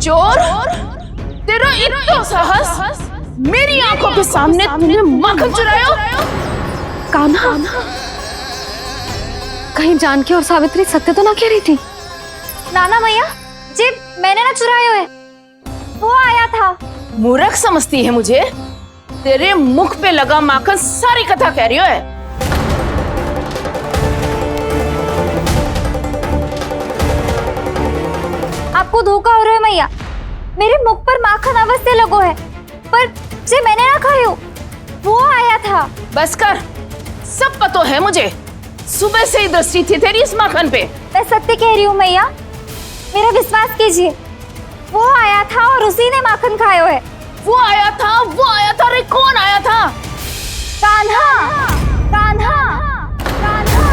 चोर, तेरा इतना साहस, मेरी आंखों के सामने तूने माखन चुराया। कान्हा, कहीं जानकी और सावित्री सत्य तो ना कह रही थी? नाना मैया जी, मैंने ना चुराया है, वो आया था। मूर्ख समझती है मुझे? तेरे मुख पे लगा माखन सारी कथा कह रही है। आपको धोखा हो रहा है मैया, मेरे मुख पर माखन अवश्य लगो है, पर जे मैंने ना खायो, वो आया था। बस कर, सब पतो है मुझे। सुबह से ही दृष्टि थी तेरी इस माखन पे। मैं सत्य कह रही हूँ मैया, मेरा विश्वास कीजिए, वो आया था और उसी ने माखन खायो है। वो आया था, वो आया था। अरे कौन आया था? कान्हा, कान्हा, कान्हा।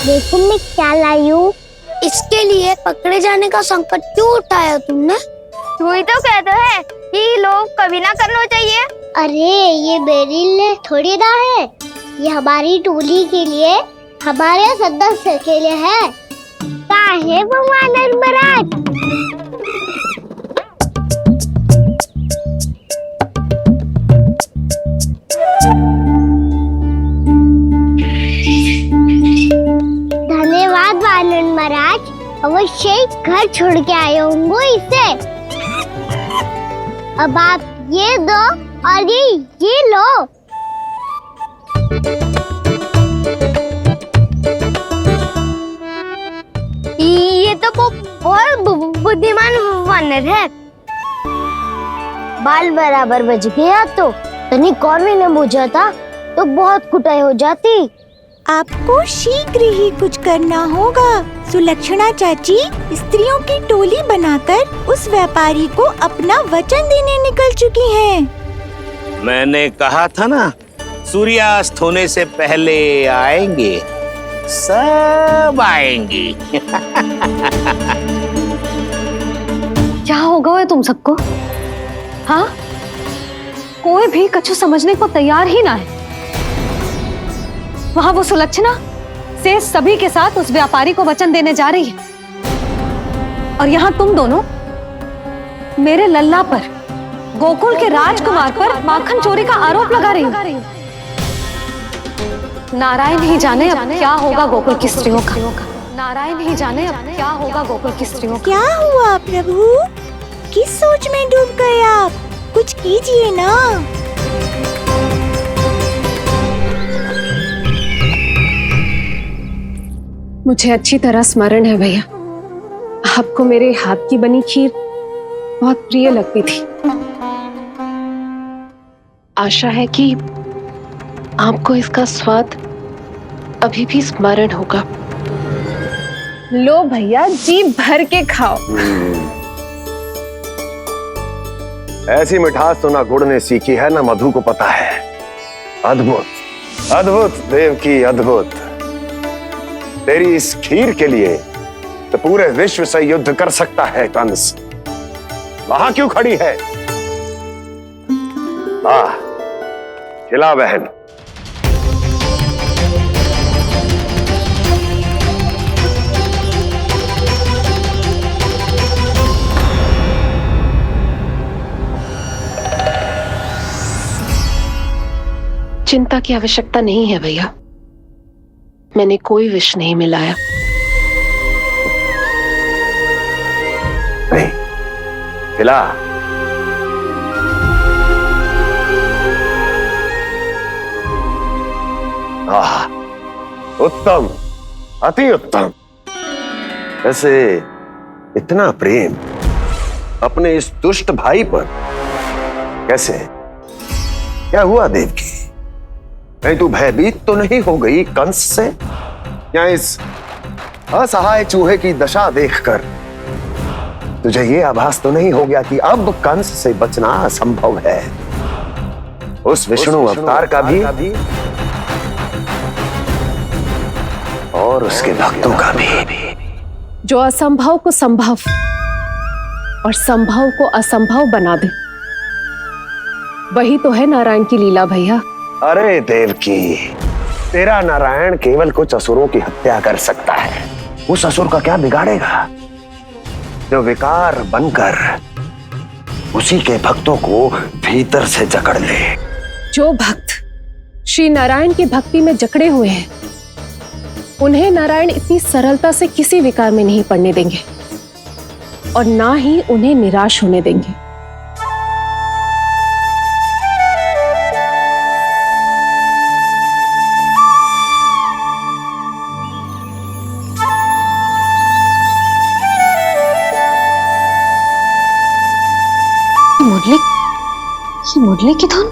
देखो मैं क्या लाई हूँ। इसके लिए पकड़े जाने का संकट क्यों उठाया तुमने? तू ही तो कहते है कि लोग कभी ना करना चाहिए। अरे ये मेरे लिए थोड़ी ना है, ये हमारी टोली के लिए, हमारे सदस्य के लिए है। काहे भगवान महाराज? धन्यवाद वानर महाराज, अवश्य घर छोड़ के आए होंगे इसे। अब आप ये दो और ये लो। ये तो बहुत बुद्धिमान वानर है। बाल बराबर बज गया तो तनिक और भी न बुझा था तो बहुत कुटाई हो जाती। आपको शीघ्र ही कुछ करना होगा। सुलक्षणा चाची स्त्रियों की टोली बनाकर उस व्यापारी को अपना वचन देने निकल चुकी हैं। मैंने कहा था ना, सूर्यास्त होने से पहले आएंगे, सब आएंगी। क्या होगा तुम सबको? हाँ, कोई भी कछु समझने को तैयार ही ना है। वहां वो सुलक्षणा से सभी के साथ उस व्यापारी को वचन देने जा रही है, और यहाँ तुम दोनों मेरे लल्ला पर, गोकुल के राजकुमार पर माखन चोरी का आरोप लगा रही हो। नारायण ही जाने अब क्या होगा गोकुल की स्त्रियों का। नारायण ही जाने अब क्या होगा गोकुल की स्त्रियों का। क्या हुआ प्रभु? किस सोच में डूब गए आप? कुछ कीजिए ना। मुझे अच्छी तरह स्मरण है भैया, आपको मेरे हाथ की बनी खीर बहुत प्रिय लगती थी। आशा है कि आपको इसका स्वाद अभी भी स्मरण होगा। लो भैया, जी भर के खाओ। ऐसी मिठास तो ना गुड़ ने सीखी है ना मधु को पता है। अद्भुत, अद्भुत देवकी, अद्भुत। तेरी इस खीर के लिए तो पूरे विश्व से युद्ध कर सकता है कंस। वहां क्यों खड़ी है? वाह, खिला बहन। चिंता की आवश्यकता नहीं है भैया, मैंने कोई विष नहीं मिलाया। नहीं, खिला। आह, उत्तम, अति उत्तम। ऐसे इतना प्रेम अपने इस दुष्ट भाई पर कैसे? क्या हुआ देवकी? कहीं तू भयभीत तो नहीं हो गई कंस से? या इस असहाय चूहे की दशा देखकर तुझे ये आभास तो नहीं हो गया कि अब कंस से बचना असंभव है? उस विष्णु अवतार का भी और उसके भक्तों का भी। जो असंभव को संभव और संभव को असंभव बना दे, वही तो है नारायण की लीला भैया। अरे देवकी, तेरा नारायण केवल कुछ असुरों की हत्या कर सकता है। उस असुर का क्या बिगाड़ेगा जो विकार बनकर उसी के भक्तों को भीतर से जकड़ ले। जो भक्त श्री नारायण की भक्ति में जकड़े हुए हैं, उन्हें नारायण इतनी सरलता से किसी विकार में नहीं पड़ने देंगे और ना ही उन्हें निराश होने देंगे। मुरली की धुन।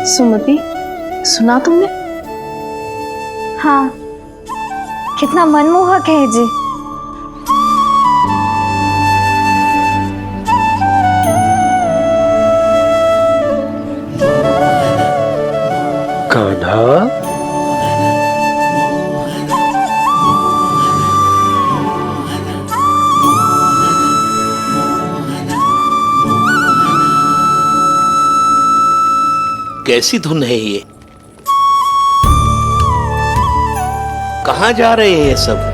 सुमति, सुना तुमने? हाँ, कितना मनमोहक है जी। कान्हा, कैसी धुन है ये? कहाँ जा रहे हैं ये सब?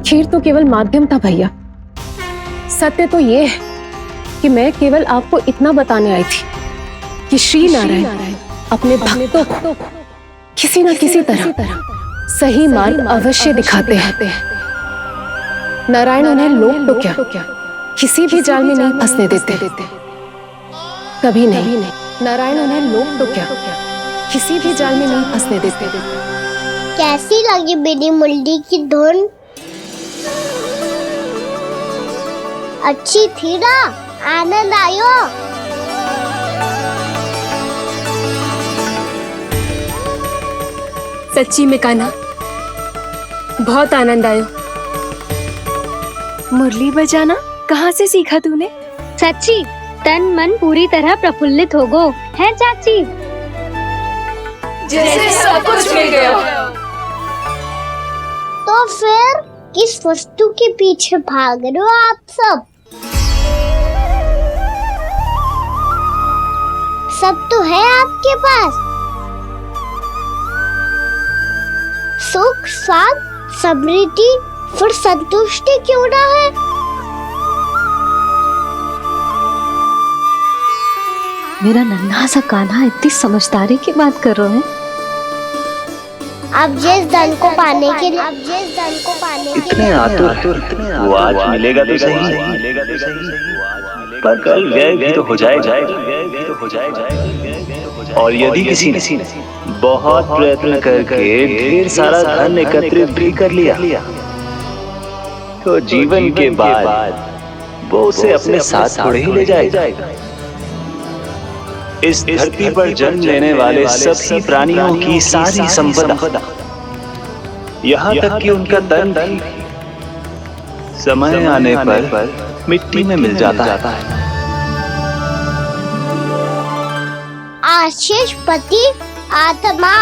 खीर तो केवल माध्यम था भैया। सत्य तो ये है कि मैं केवल आपको इतना बताने आई थी कि श्री नारायण अपने भक्तों को किसी न किसी तरह सही मार्ग अवश्य दिखाते हैं। नारायण उन्हें लोक तो क्या किसी भी जाल में नहीं फंसने देते, कभी नहीं। नारायण उन्हें लोक तो क्या किसी भी जाल में नहीं फंसने देते। कैसी लगी मेरी मुरली की धुन? अच्छी थी ना? आनंद आयो? सच्ची में कान्हा, बहुत आनंद आयो। मुरली बजाना कहाँ से सीखा तूने? सच्ची तन मन पूरी तरह प्रफुल्लित हो गो है चाची। जैसे सब कुछ मिल गया। तो फिर किस वस्तु के पीछे भाग रहे हो आप सब? सब तो है आपके पास। सुख, स्वाद, समृद्धि, फिर संतुष्टि क्यों ना है? मेरा नन्हा सा कान्हा इतनी समझदारी की बात कर रहे हैं। अब जिस धन को पाने के लिए इतने आतुर वो आज मिलेगा तो सही, पर कल व्यय भी तो हो जाएगा। और यदि किसी ने बहुत प्रयत्न करके ढेर सारा धन एकत्रित भी कर लिया तो जीवन के बाद वो उसे अपने साथ थोड़े ही ले जाएगा। इस धरती पर जन्म लेने वाले सभी प्राणियों की सारी संपदा, यहाँ तक कि उनका तन भी समय आने पर मिट्टी में मिल जाता है। आशीष पति आत्मा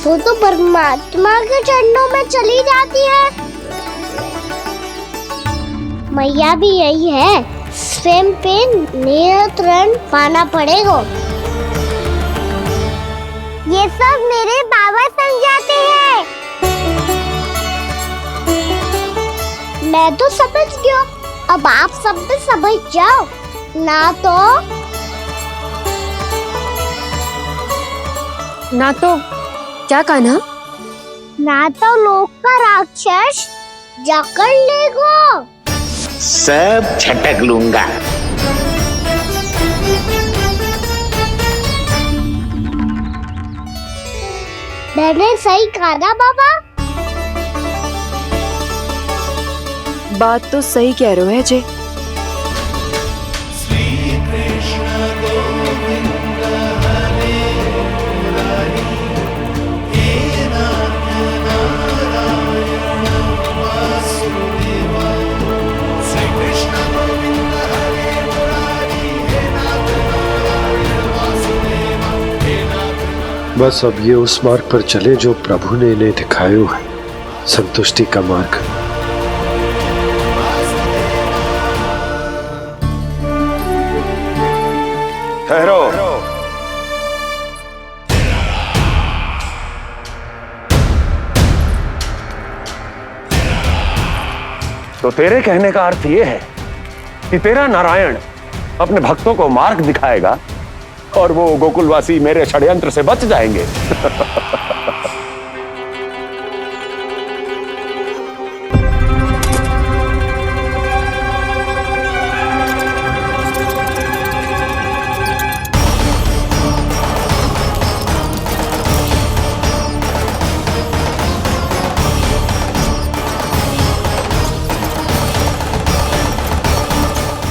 वो तो परमात्मा के चरणों में चली जाती है। मैया भी यही है, स्वयं पे नियंत्रण पाना पड़ेगा। ये सब मेरे बाबा समझाते हैं। मैं तो समझ गया, अब आप सब भी समझ जाओ ना तो क्या कहना? ना तो लोक का राक्षस जकड़ लेगा, सब झटक लूंगा। मैंने सही कहा ना बाबा? बात तो सही कह रहे हो है जे। बस अब ये उस मार्ग पर चले जो प्रभु ने इन्हें दिखाया है, संतुष्टि का मार्ग। ठहरो। तो तेरे कहने का अर्थ यह है कि तेरा नारायण अपने भक्तों को मार्ग दिखाएगा और वो गोकुलवासी मेरे षड्यंत्र से बच जाएंगे।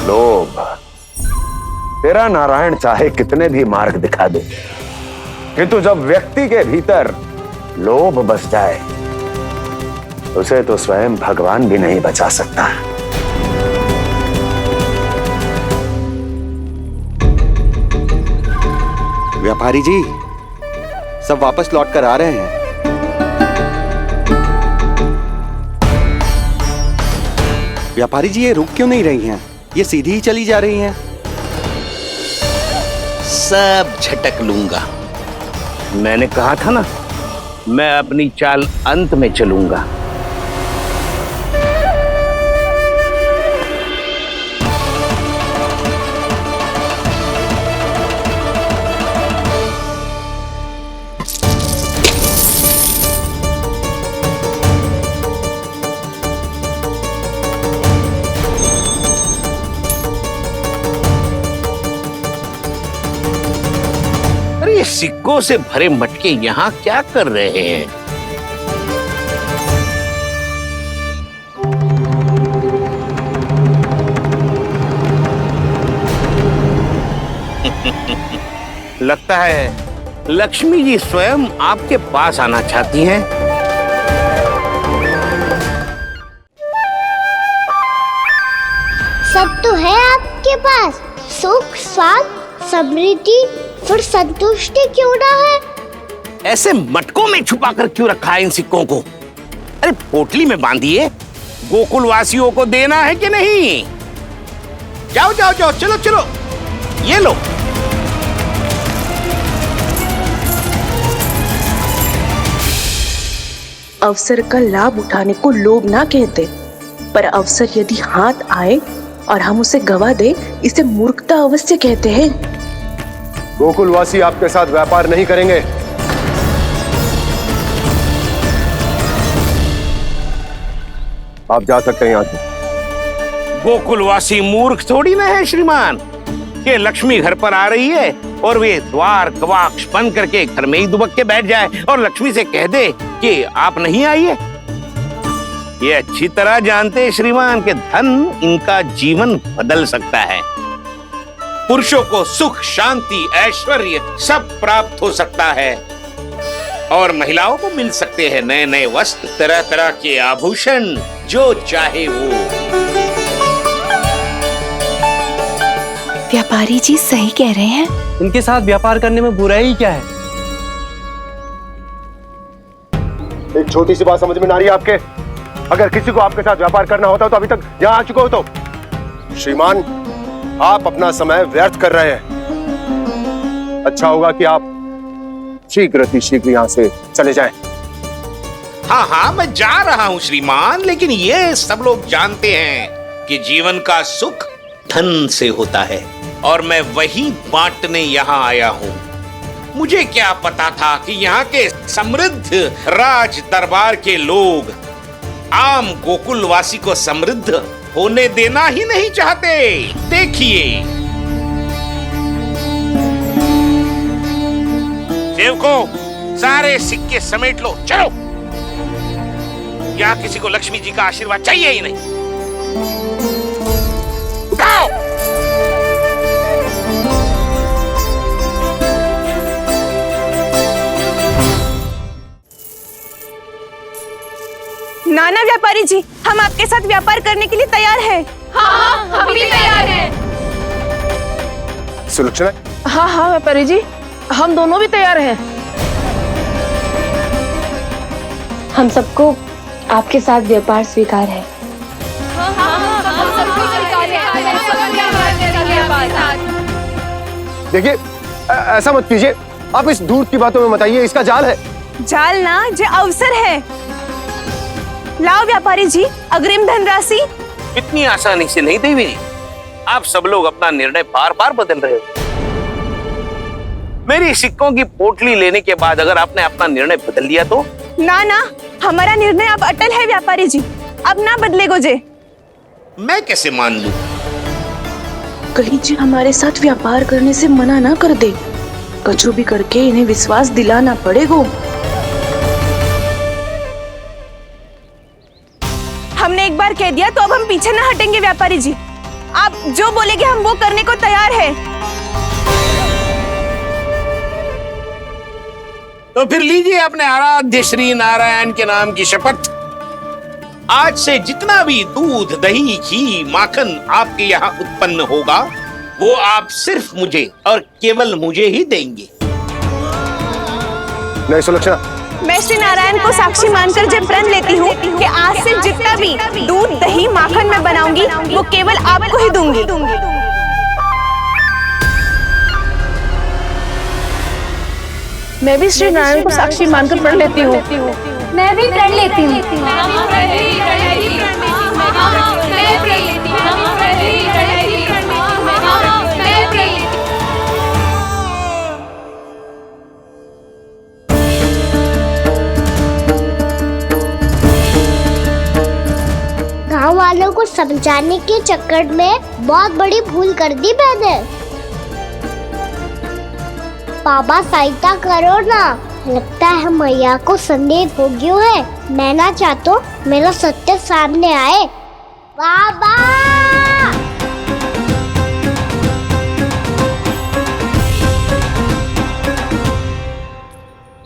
लोभ, तेरा नारायण चाहे कितने भी मार्ग दिखा दे, किंतु जब व्यक्ति के भीतर लोभ बस जाए उसे तो स्वयं भगवान भी नहीं बचा सकता। व्यापारी जी, सब वापस लौट कर आ रहे हैं। व्यापारी जी, ये रुक क्यों नहीं रही हैं? ये सीधी ही चली जा रही हैं। सब झटक लूंगा। मैंने कहा था ना, मैं अपनी चाल अंत में चलूंगा। सिक्कों से भरे मटके यहाँ क्या कर रहे हैं? लगता है लक्ष्मी जी स्वयं आपके पास आना चाहती हैं। सब तो है आपके पास, सुख, स्वाद, समृद्धि, फिर संतुष्टि क्यों ना है? ऐसे मटकों में छुपा कर क्यों रखा है इन सिक्कों को? अरे पोटली में बांधिए, गोकुलवासियों को देना है कि नहीं? जाओ जाओ जाओ, चलो चलो, ये लो। अवसर का लाभ उठाने को लोभ ना कहते, पर अवसर यदि हाथ आए और हम उसे गवा दे, इसे मूर्खता अवश्य कहते हैं। गोकुलवासी आपके साथ व्यापार नहीं करेंगे। आप जा सकते हैं यहाँ से। गोकुलवासी मूर्ख थोड़ी ना है श्रीमान कि लक्ष्मी घर पर आ रही है और वे द्वार गवाक्ष बंद करके घर में ही दुबक के बैठ जाए और लक्ष्मी से कह दे कि आप नहीं आइए। ये अच्छी तरह जानते हैं श्रीमान कि धन इनका जीवन बदल सकता है। पुरुषों को सुख, शांति, ऐश्वर्य सब प्राप्त हो सकता है और महिलाओं को मिल सकते हैं नए नए वस्त्र, तरह तरह के आभूषण, जो चाहे वो। व्यापारी जी सही कह रहे हैं। इनके साथ व्यापार करने में बुराई क्या है? एक छोटी सी बात समझ में ना रही है आपके? अगर किसी को आपके साथ व्यापार करना होता तो अभी तक यहाँ आ चुके हो। तो श्रीमान, आप अपना समय व्यर्थ कर रहे हैं। अच्छा होगा कि आप शीघ्र यहाँ से चले जाएं। हाँ हाँ, मैं जा रहा हूँ श्रीमान, लेकिन ये सब लोग जानते हैं कि जीवन का सुख धन से होता है और मैं वही बांटने यहाँ आया हूँ। मुझे क्या पता था कि यहाँ के समृद्ध राज दरबार के लोग आम गोकुलवासी को समृद्ध होने देना ही नहीं चाहते। देखिए सेवकों, सारे सिक्के समेट लो, चलो। यहाँ किसी को लक्ष्मी जी का आशीर्वाद चाहिए ही नहीं। उठाओ। नाना व्यापारी जी, हम आपके साथ व्यापार करने के लिए तैयार हैं। हाँ, हम भी तैयार हैं। सुलक्षणा? हाँ हाँ व्यापारी जी, हम दोनों भी तैयार हैं। हम सबको आपके साथ व्यापार स्वीकार है। देखिए, ऐसा मत कीजिए। आप इस दूध की बातों में मत आइए, इसका जाल है। जाल ना, जो अवसर है। लाओ व्यापारी जी, अग्रिम धनराशि। इतनी आसानी से नहीं देवी जी। आप सब लोग अपना निर्णय बार बार बदल रहे हो। मेरी सिक्कों की पोटली लेने के बाद अगर आपने अपना निर्णय बदल लिया तो? ना ना, हमारा निर्णय अब अटल है व्यापारी जी, अब ना बदलेगो जे। मैं कैसे मान लूं? कहीं जी हमारे साथ व्यापार करने से मना ना कर दे। कछु भी करके इन्हें विश्वास दिलाना पड़ेगा। हमने एक बार कह दिया तो अब हम पीछे ना हटेंगे व्यापारी जी। आप जो बोलेंगे हम वो करने को तैयार है। तो फिर लीजिए अपने आराध्य श्री नारायण के नाम की शपथ। आज से जितना भी दूध, दही, घी, माखन आपके यहाँ उत्पन्न होगा वो आप सिर्फ मुझे और केवल मुझे ही देंगे। नहीं सुलक्षणा, मैं श्री नारायण को साक्षी मानकर जब प्रण लेती हूँ कि आज से जितना भी दूध, दही, माखन मैं बनाऊंगी वो केवल आपको ही दूंगी। मैं भी श्री नारायण को साक्षी मानकर प्रण लेती हूँ। मैं भी प्रण लेती हूँ। गाँव वालों को समझाने के चक्कर में बहुत बड़ी भूल कर दी मैंने। बाबा सहायता करो ना, लगता है मैया को संदेह हो गया है। मैं ना चाहता मेरा सत्य सामने आए। बाबा!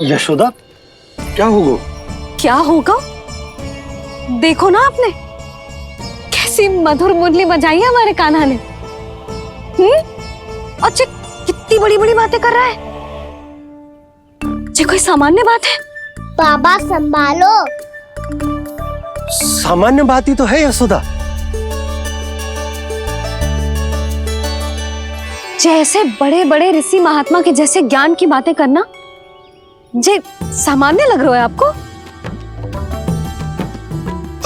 यशोदा, क्या होगा? क्या होगा? देखो ना आपने कैसी मधुर मुरली बजाई है हमारे कान्हा ने। अच्छा, कितनी बड़ी बड़ी बातें कर रहा है। ये कोई सामान्य बात है? बाबा संभालो। सामान्य बात ही तो है यशोदा। जैसे बड़े बड़े ऋषि महात्मा के जैसे ज्ञान की बातें करना जे सामान्य लग रहा है आपको?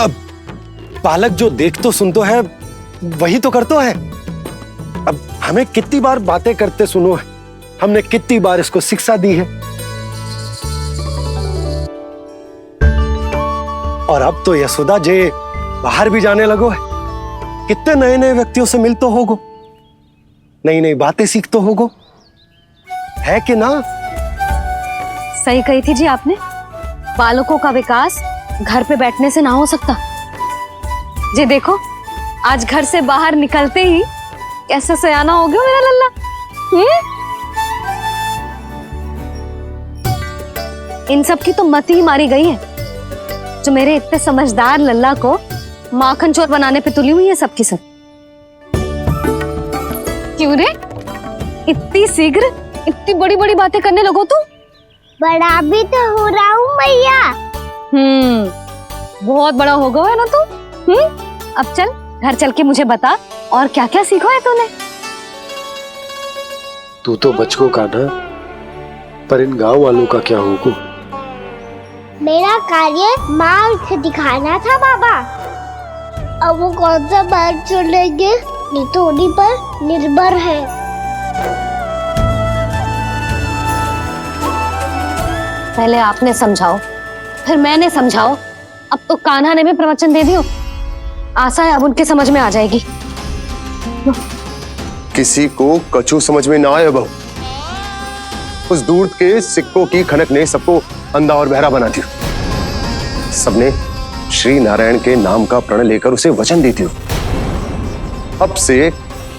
अब बालक जो देख तो सुन तो है वही तो करतो है। अब हमें कितनी बार बातें करते सुनो है, हमने कितनी बार इसको शिक्षा दी है। और अब तो यशोदा जे बाहर भी जाने लगो है, कितने नए नए व्यक्तियों से मिल तो होगो, नई नई बातें सीख तो होगो, है कि ना? सही कही थी जी आपने, बालकों का विकास घर पे बैठने से ना हो सकता। जी देखो, आज घर से बाहर निकलते ही कैसा सयाना हो गया मेरा लल्ला। इन सब की तो मत ही मारी गई है, जो मेरे इतने समझदार लल्ला को माखन चोर बनाने पे तुली हुई है सबकी सब। क्यों रे, इतनी शीघ्र इतनी बड़ी बड़ी बातें करने लगो तू? बड़ा भी तो हो रहा हूँ मैया। बहुत बड़ा हो गया है ना तू। अब चल घर चल के मुझे बता और क्या क्या सीखा है तूने। तू तो बचको का ना, पर इन गांव वालों का क्या होगा? मेरा कार्य मार्ग दिखाना था बाबा। अब वो कौन सा मार्ग चुनेंगे ये तो उन्हीं पर निर्भर है। पहले आपने समझाओ, फिर मैंने समझाओ, अब तो कान्हा ने भी प्रवचन दे दियो। आशा है अब उनके समझ में आ जाएगी। किसी को कछु समझ में ना आए बहू। उस दूर के सिक्कों की खनक ने सबको अंधा और बहरा बना दिया। सबने श्री नारायण के नाम का प्रण लेकर उसे वचन देती हो। अब से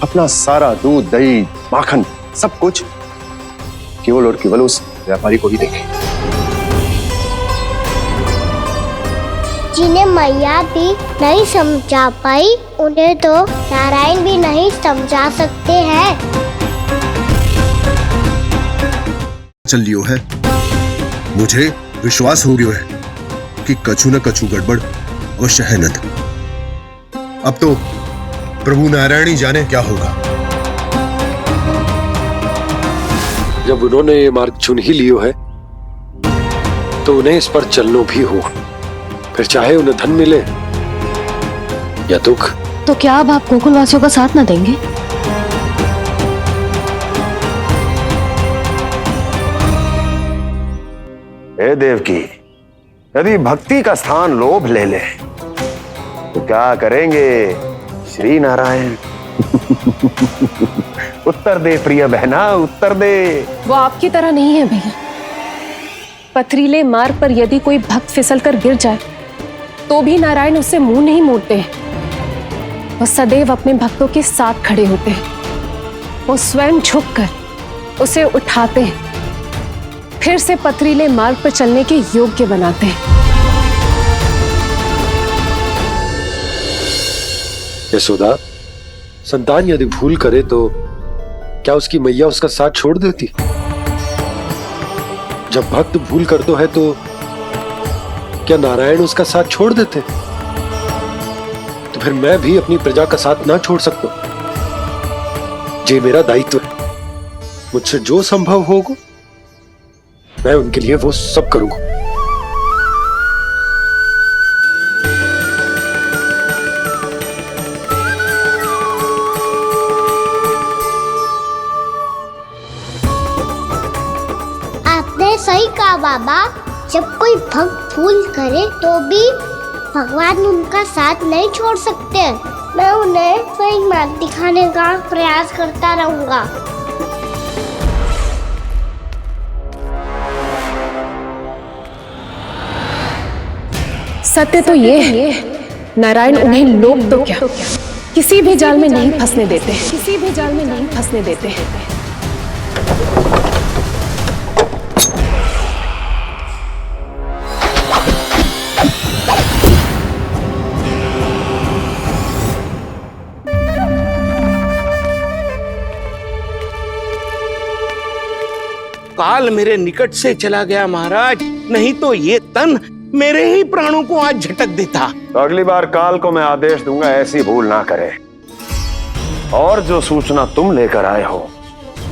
अपना सारा दूध, दही, माखन सब कुछ केवल और केवल उस व्यापारी को ही देंगे। जिन्हें मैया भी नहीं समझा पाई, उन्हें तो नारायण भी नहीं समझा सकते हैं। चल लियो है, मुझे विश्वास हो गयो है कि कछु न कछु गड़बड़ अवश्य है नंद। अब तो प्रभु नारायण ही जाने क्या होगा। जब उन्होंने ये मार्ग चुन ही लियो है तो उन्हें इस पर चलना भी हो, फिर चाहे उन्हें धन मिले या दुख। तो क्या अब आप गोकुल वासियों का साथ ना देंगे? हे देवकी, यदि भक्ति का स्थान लोभ ले ले तो क्या करेंगे श्री नारायण? उत्तर दे प्रिय बहना, उत्तर दे। वो आपकी तरह नहीं है भैया। पथरीले मार्ग पर यदि कोई भक्त फिसलकर गिर जाए तो भी नारायण उससे मुंह नहीं मोड़ते हैं। वो सदैव अपने भक्तों के साथ खड़े होते हैं। वो स्वयं झुककर उसे उठाते हैं, फिर से पथरीले मार्ग पर चलने के योग्य बनाते हैं। यशोदा, संतान यदि भूल करे तो क्या उसकी मैया उसका साथ छोड़ देती? जब भक्त भूल करता है तो क्या नारायण उसका साथ छोड़ देते? तो फिर मैं भी अपनी प्रजा का साथ ना छोड़ सकता। ये मेरा दायित्व है। मुझसे जो संभव होगा मैं उनके लिए वो सब करूंगा। आपने सही कहा बाबा। जब कोई भक्त भूल करे तो भी भगवान उनका साथ नहीं छोड़ सकते। मैं उन्हें सही मार्ग दिखाने का प्रयास करता रहूंगा। सत्य तो ये है, नारायण उन्हें लोग तो क्या किसी भी जाल में नहीं फंसने देते, किसी भी जाल में नहीं फंसने देते। काल मेरे निकट से चला गया महाराज, नहीं तो ये तन मेरे ही प्राणों को आज झटक देता। तो अगली बार काल को मैं आदेश दूंगा ऐसी भूल ना करे। और जो सूचना तुम लेकर आए हो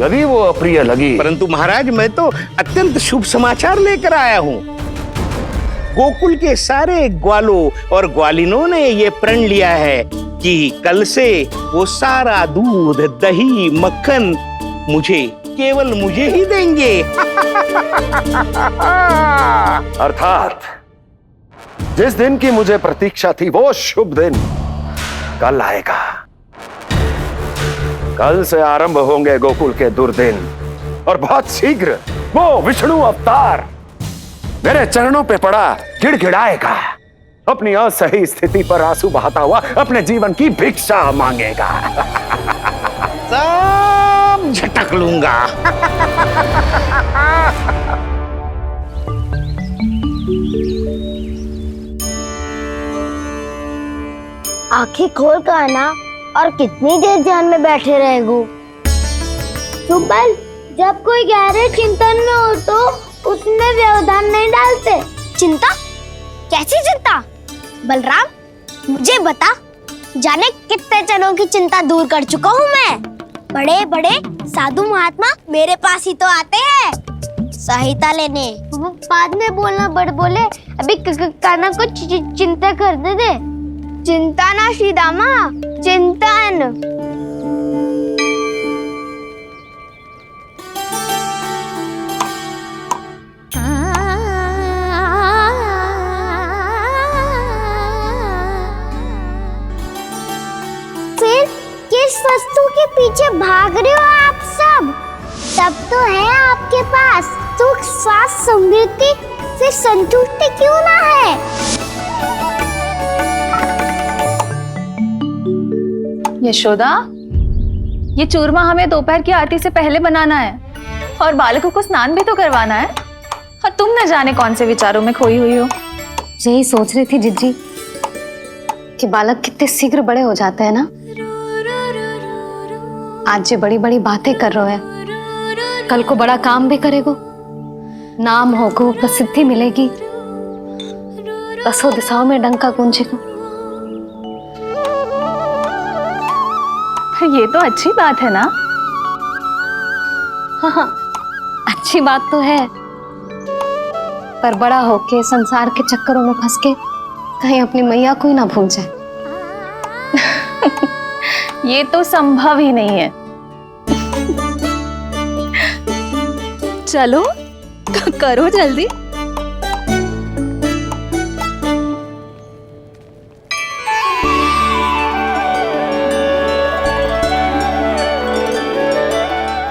यदि वो अप्रिय लगी, परंतु महाराज मैं तो अत्यंत शुभ समाचार लेकर आया हूँ। गोकुल के सारे ग्वालों और ग्वालिनों ने ये प्रण लिया है कि कल से वो सारा दूध, दही, मक्खन केवल मुझे ही देंगे। अर्थात जिस दिन की मुझे प्रतीक्षा थी वो शुभ दिन कल आएगा। कल से आरंभ होंगे गोकुल के दुर्दिन और बहुत शीघ्र वो विष्णु अवतार मेरे चरणों पे पड़ा गिड़गिड़ाएगा, अपनी असही स्थिति पर आंसू बहाता हुआ अपने जीवन की भिक्षा मांगेगा। सब झटक लूंगा। आंखें खोल कर आना और कितनी देर ध्यान में बैठे रहेगो। सुबह जब कोई गहरे चिंतन में हो तो उसमें व्यवधान नहीं डालते। चिंता? कैसी चिंता? बलराम मुझे बता, जाने कितने जनों की चिंता दूर कर चुका हूँ मैं। बड़े बड़े साधु महात्मा मेरे पास ही तो आते हैं सहायता लेने। बाद में बोलना बड़ बोले, अभी काना को चिंता करने दे। चिंता ना श्रीदामा, चिंतन। फिर किस वस्तु के पीछे भाग रहे हो आप सब? सब तो है आपके पास। सुख स्वास्थ्य समृद्धि से संतुष्टि क्यों ना है? यशोदा, ये चूरमा हमें दोपहर की आरती से पहले बनाना है और बालकों को स्नान भी तो करवाना है, और तुम न जाने कौन से विचारों में खोई हुई हो। यही सोच रही थी जिज्जी कि बालक कितने शीघ्र बड़े हो जाते हैं ना। आज ये बड़ी बड़ी बातें कर रहे हैं, कल को बड़ा काम भी करेगो, नाम होगो, प्रसिद्धि मिलेगी, दसों दिशाओं में डंका गूंजेगा। ये तो अच्छी बात है ना? हाँ, अच्छी बात तो है, पर बड़ा होके संसार के चक्करों में फंस के कहीं अपनी मैया को ही ना भूल जाए। ये तो संभव ही नहीं है। चलो करो जल्दी।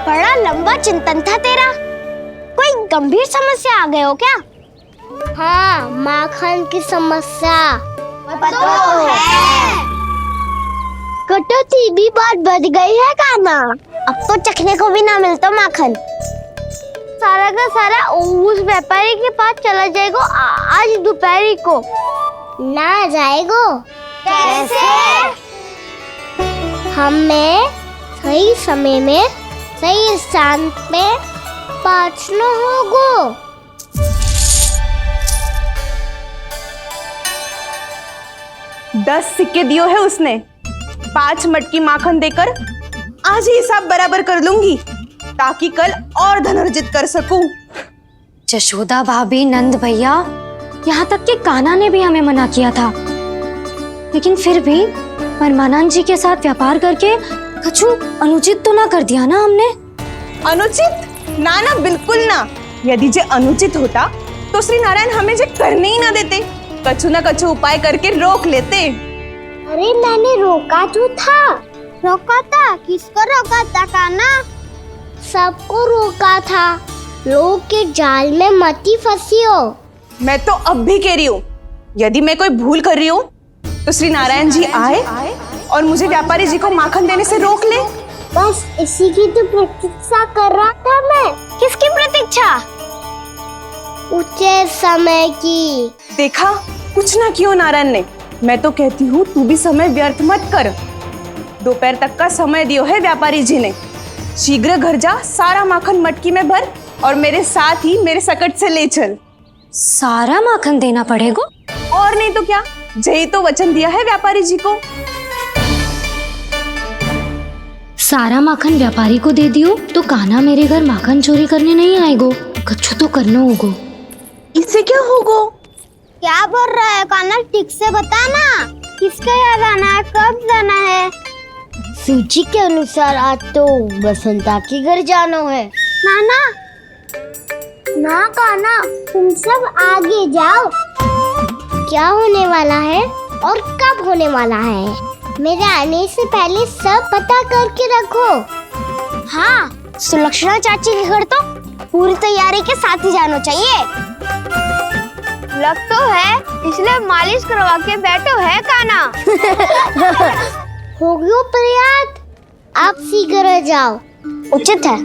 बड़ा लंबा चिंतन था तेरा। कोई गंभीर समस्या आ गए हो क्या? हाँ, माखन की समस्या तो है। कटौती भी बहुत बढ़ गई है काना। अब तो चखने को भी ना मिलता माखन। सारा का सारा उस व्यापारी के पास चला जाएगा आज दोपहर को। ना जाएगो? कैसे? हमें सही समय में सही स्थान पे पहुंचना होगा। 10 सिक्के दियो है उसने, 5 मटकी माखन देकर आज ही हिसाब बराबर कर लूंगी ताकि कल और धन अर्जित कर सकूं। यशोदा भाभी, नंद भैया, यहाँ तक कि कान्हा ने भी हमें मना किया था, लेकिन फिर भी परमानंद जी के साथ व्यापार करके कुछ अनुचित तो ना कर दिया ना हमने? अनुचित? ना ना, बिल्कुल ना। यदि जे अनुचित होता तो श्री नारायण हमें जे करने ही ना देते, कछु ना कछु उपाय करके रोक लेते। अरे मैंने रोका तो था। रोका था? किसको रोका था कान्हा? सबको रोका था। लोग के जाल में मत ही फंसी हो। मैं तो अब भी कह रही हूँ, यदि मैं कोई भूल कर रही हूँ तो श्री नारायण जी आए और मुझे व्यापारी जी को माखन देने से रोक ले। बस इसी की तो प्रतीक्षा कर रहा था मैं। किसकी प्रतीक्षा? उचित समय की। देखा, कुछ ना क्यों नारायण ने। मैं तो कहती हूँ तू भी समय व्यर्थ मत कर। दोपहर तक का समय दियो है व्यापारी जी ने। शीघ्र घर जा, सारा माखन मटकी में भर और मेरे साथ ही मेरे सकट से ले चल। सारा माखन देना पड़ेगा? और नहीं तो क्या, जय तो वचन दिया है व्यापारी जी को। सारा माखन व्यापारी को दे दियो तो कान्हा मेरे घर माखन चोरी करने नहीं आएगो। कछु तो करना होगा। इससे क्या होगा? क्या बोल रहा है कान्हा? ठीक से बता ना। किसका यहाँ जाना है, कब जाना है? सूची के अनुसार आज तो बसंता के घर जाना है। नाना, ना कान्हा, तुम सब आगे जाओ। क्या होने वाला है और कब होने वाला है। मेरे आने से पहले सब पता करके रखो। हाँ, सुलक्षणा चाची के घर तो पूरी तैयारी के साथ ही जाना चाहिए। लग तो है, इसलिए मालिश करवा के बैठो है काना। हो गयो प्रयास, आप शीघ्र जाओ, उचित है।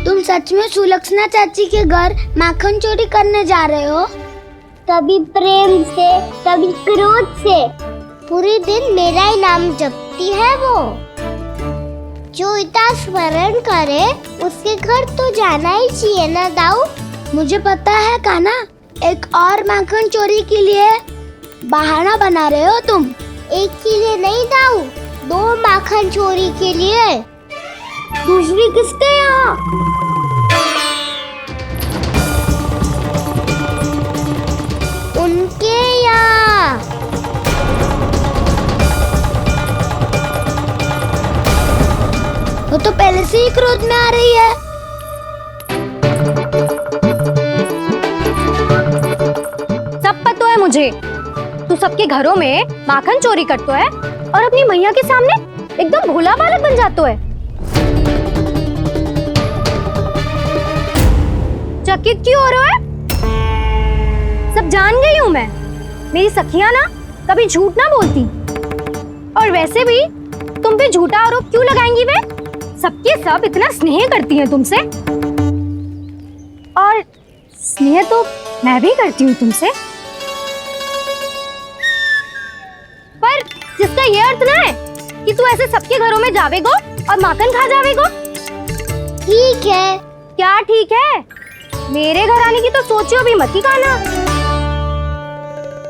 तुम सच में सुलक्षणा चाची के घर माखन चोरी करने जा रहे हो? कभी प्रेम से, कभी क्रोध से, पूरे दिन मेरा ही नाम जपती है वो। जो इतना स्मरण करे उसके घर तो जाना ही चाहिए ना दाऊ। मुझे पता है काना, एक और माखन चोरी के लिए बहाना बना रहे हो तुम। एक के लिए नहीं दाऊ, 2 माखन चोरी के लिए। दूसरी किसके यहाँ? उनके यहाँ। वो तो पहले से ही क्रोध में आ रही है। सब पता है मुझे, तू सबके घरों में माखन चोरी करतो है और अपनी मैया के सामने एकदम भोला बालक बन जातो है। चकित क्यों हो रहा है? सब जान गई हूँ मैं, मेरी सखियां ना कभी झूठ ना बोलती। और वैसे भी तुम पे झूठा आरोप क्यों लगाएंगी वे? सबके सब इतना स्नेह करती हैं तुमसे, और स्नेह तो मैं भी करती हूँ तुमसे। पर जिसका ये अर्थ ना है कि तू ऐसे सबके घरों में जावेगो और माखन खा जावेगो। ठीक है। क्या ठीक है? मेरे घर आने की तो सोचियो भी मत ही काना।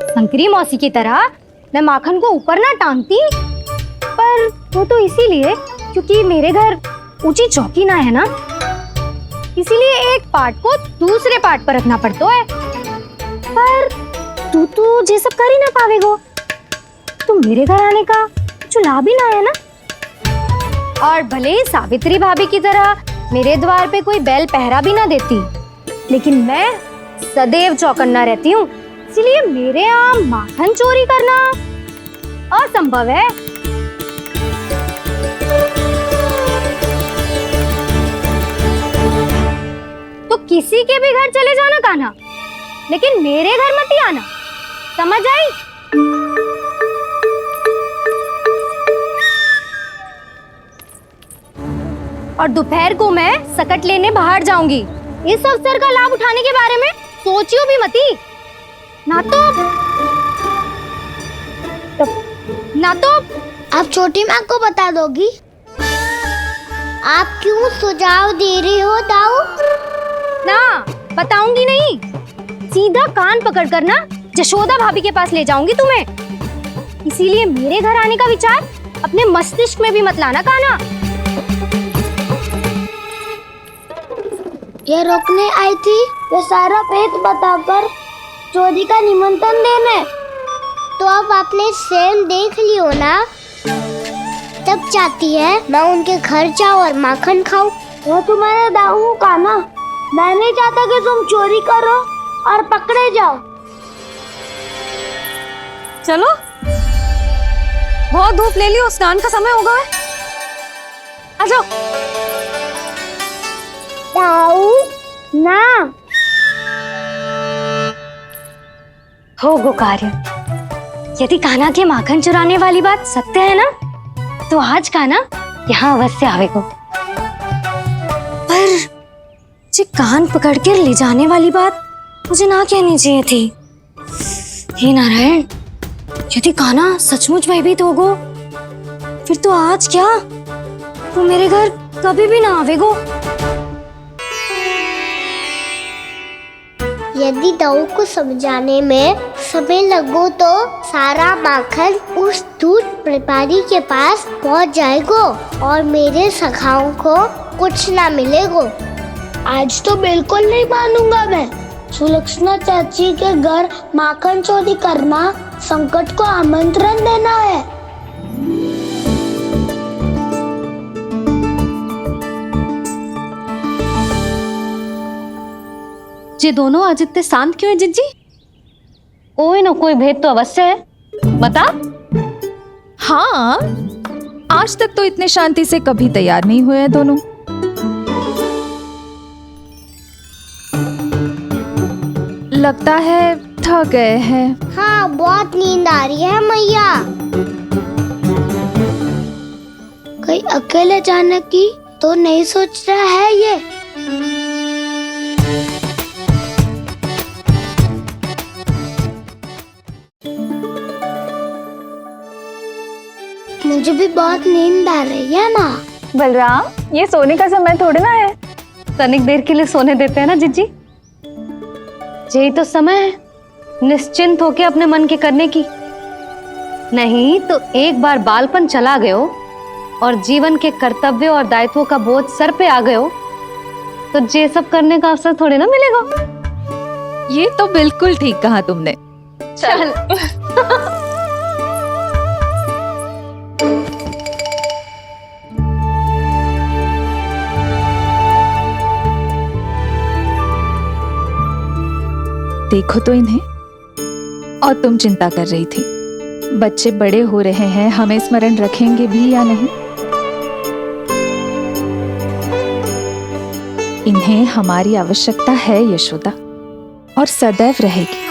शंकरी मौसी की तरह मैं माखन को ऊपर ना टांगती, पर वो तो इसीलिए क्योंकि मेरे घर ऊंची चौकी ना है ना, इसीलिए एक पार्ट को दूसरे पार्ट पर रखना पड़ता है। पर तू तो ये सब कर ही ना पावेगो, तो मेरे घर आने का कुछ लाभ ही ना है ना। और भले ही सावित्री भाभी की तरह मेरे द्वार पे कोई बैल पहरा भी ना देती, लेकिन मैं सदैव चौकन्ना रहती हूँ, इसलिए मेरे यहाँ माखन चोरी करना असंभव है। तो किसी के भी घर चले जाना कान्हा, लेकिन मेरे घर मत ही आना, समझ आई? और दोपहर को मैं सकट लेने बाहर जाऊंगी। इस अवसर का लाभ उठाने के बारे में सोचियो भी मती, ना तो आप छोटी माँ को बता दोगी? आप क्यों सुझाव दे रही हो दाऊ? ना बताऊंगी नहीं, सीधा कान पकड़ कर ना जशोदा भाभी के पास ले जाऊंगी तुम्हें। इसीलिए मेरे घर आने का विचार अपने मस्तिष्क में भी मत लाना कान्हा। ये रोकने आई थी ये सारा पेट बताकर चोरी का निमंत्रण देने। तो अब आपने स्वयं देख लियो ना, तब चाहती है मैं उनके घर जाऊँ और माखन खाऊं। वो तुम्हारा दाऊ का ना, मैं नहीं चाहता कि तुम चोरी करो और पकड़े जाओ। चलो, बहुत धूप ले लियो, स्नान का समय होगा। आ जाओ। दाऊ ना हो गो कार्य। यदि कान्हा के माखन चुराने वाली बात सत्य है ना, तो आज कान्हा यहाँ अवश्य आवेगो। पर जे कान पकड़ कर ले जाने वाली बात मुझे ना कहनी चाहिए थी। हे नारायण, यदि कान्हा सचमुच भयभीत होगो, फिर तो आज क्या, वो मेरे घर कभी भी ना आवेगो। यदि दाऊ को समझाने में समय लगो तो सारा माखन उस दूध व्यापारी के पास पहुंच जाएगो और मेरे सखाओं को कुछ ना मिलेगो। आज तो बिल्कुल नहीं मानूंगा मैं। सुलक्षणा चाची के घर माखन चोरी करना संकट को आमंत्रण देना है। ये दोनों आज इतने शांत क्यों है जिज्जी? कोई ना कोई भेद तो अवश्य है, बता। हाँ, आज तक तो इतने शांति से कभी तैयार नहीं हुए हैं दोनों। लगता है थक गए हैं। हाँ, बहुत नींद आ रही है मैया। कहीं अकेले जाने की तो नहीं सोच रहा है ये? मुझे भी बहुत नींद आ रही है माँ। बलराम, ये सोने का समय थोड़ी ना है। तनिक देर के लिए सोने देते हैं ना जिज्जी। यही तो समय है निश्चिंत होके अपने मन के करने की। नहीं तो एक बार बालपन चला गयो और जीवन के कर्तव्यों और दायित्वों का बोझ सर पे आ गयो तो ये सब करने का अवसर थोड़ी ना मिलेगा। ये तो बिल्कुल ठीक कहा तुमने। चल देखो तो इन्हें। और तुम चिंता कर रही थी बच्चे बड़े हो रहे हैं, हमें स्मरण रखेंगे भी या नहीं। इन्हें हमारी आवश्यकता है यशोदा, और सदैव रहेगी।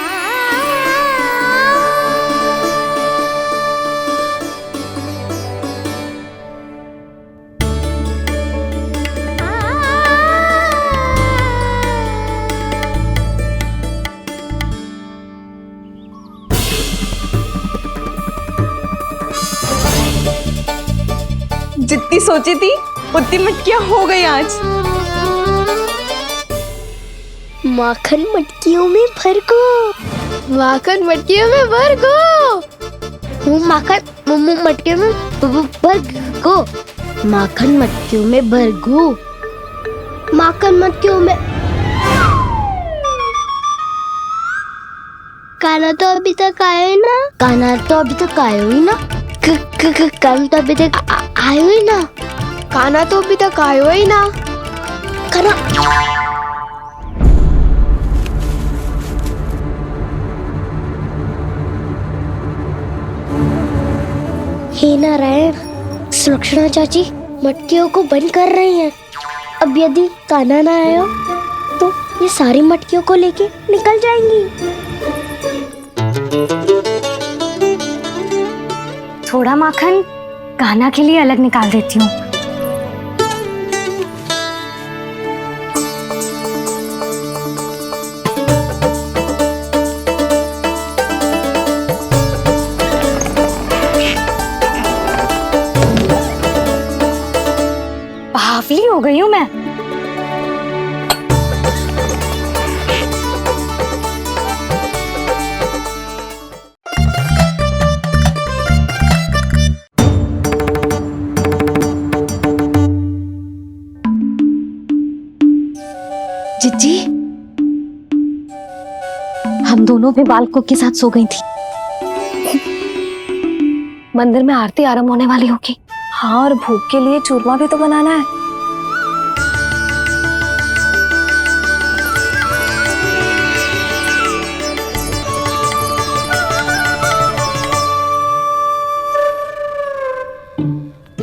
जितनी सोची थी उतनी मटकियां हो गई आज। माखन मटकियों में भर गो। माखन मटकियों में भर गो। माखन मटकियों में भर गो। माखन मटकियों में भर गो। माखन मटकियों में। काना तो अभी तक आया ही ना। काना तो अभी तक आया ही ना। काना तो अभी तक आयो ही ना। काना तो अभी तक आयो ही ना। काना हे नारायण, सुलक्षणा चाची मटकियों को बंद कर रही हैं। अब यदि काना ना आया तो ये सारी मटकियों को लेके निकल जाएंगी। थोड़ा माखन कान्हा के लिए अलग निकाल देती हूँ। बावली हो गई हूँ मैं। जिज्जी, हम दोनों भी बालकों के साथ सो गई थी। मंदिर में आरती आरंभ होने वाली होगी। हाँ, और भूख के लिए चूरमा भी तो बनाना है।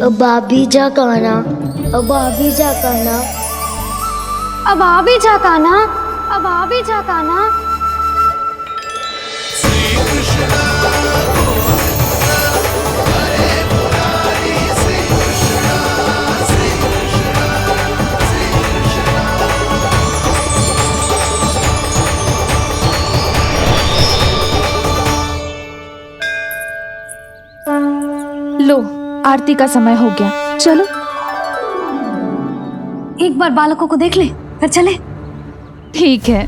अब आ भी जा कान्हा। अब आ भी जा कान्हा। अब आ भी जा कान्हा। अब आ भी जा कान्हा। लो, आरती का समय हो गया, चलो। एक बार बालकों को देख ले फिर चले। ठीक है।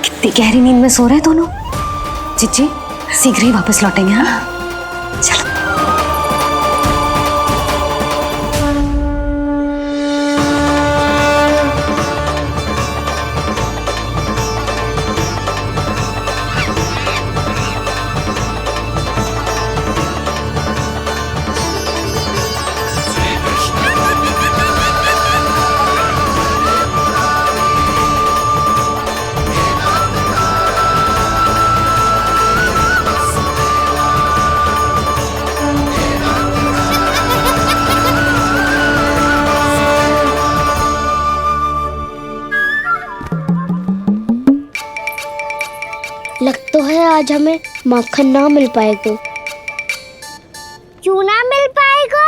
कितनी गहरी नींद में सो रहे दोनों। जिज्जी शीघ्र ही वापस लौटेंगे। हाँ, चलो। आज हमें माखन ना मिल पाएगा। क्यों ना मिल पाएगा?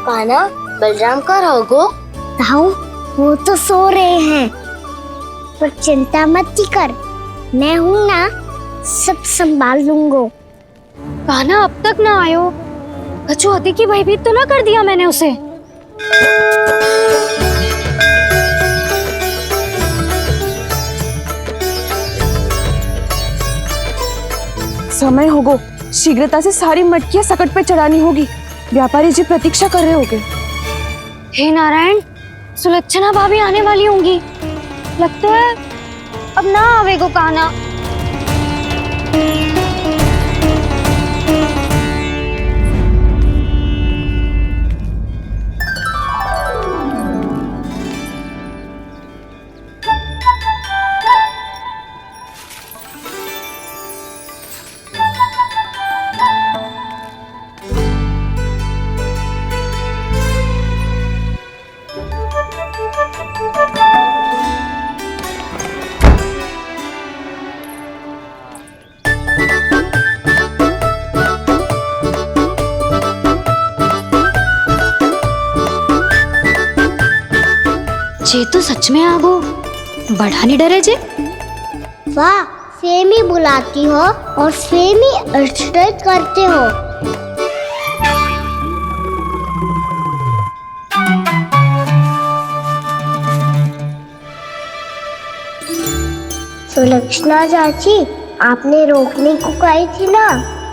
कान्हा, बलराम का रहोगो? ताऊ, वो तो सो रहे हैं, पर चिंता मत कर, मैं हूँ ना, सब संभाल लूंगा। कान्हा अब तक ना आयो, कछु अति की भयभीत तो ना कर दिया मैंने उसे? समय होगो, शीघ्रता से सारी मटकियां सकट पे चढ़ानी होगी। व्यापारी जी प्रतीक्षा कर रहे होंगे। हे नारायण, सुलक्षणा भाभी आने वाली होंगी। लगता है अब ना आवेगो कान्हा। जे तो सच में आगो, बड़ा नहीं डरे जे। वाह, सेम ही बुलाती हो और सेम ही अर्चना करते हो। सुलक्षणा चाची, आपने रोकने को कही थी ना,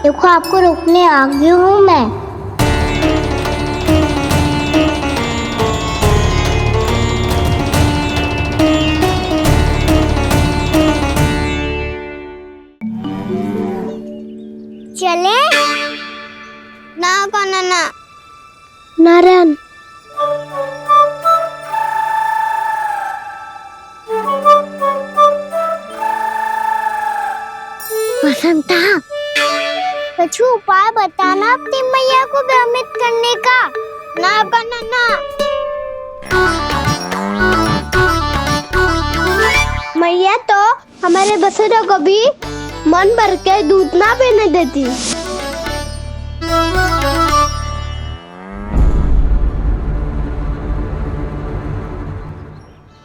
देखो आपको रोकने आ गई हूँ मैं। चले ना कान्हा ना। नारायण, बसंता, कछु उपाय बताना अपनी मैया को भ्रमित करने का। ना कान्हा ना। मैया तो हमारे बसेरा को भी मन भर के दूध ना पीने देती।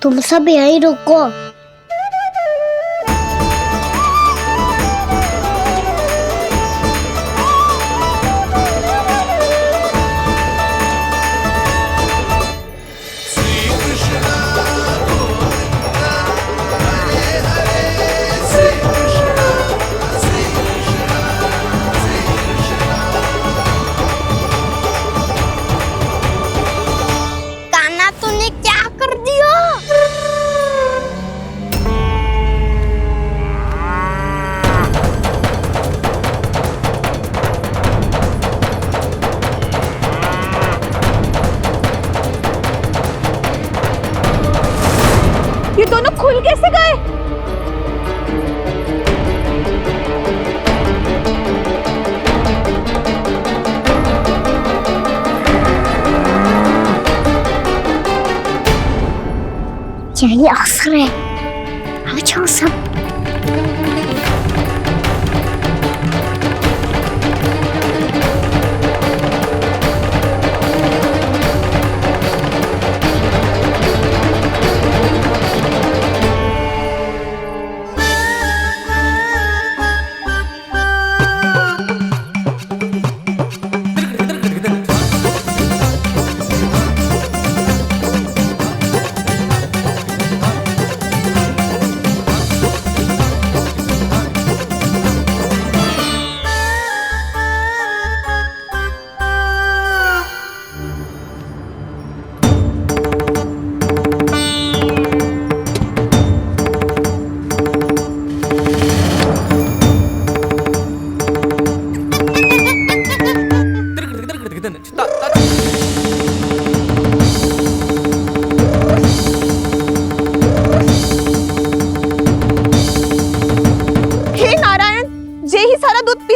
तुम सब यहीं रुको। ये दोनों खुल कैसे गए? यही अवसर है, अब जाओ सब।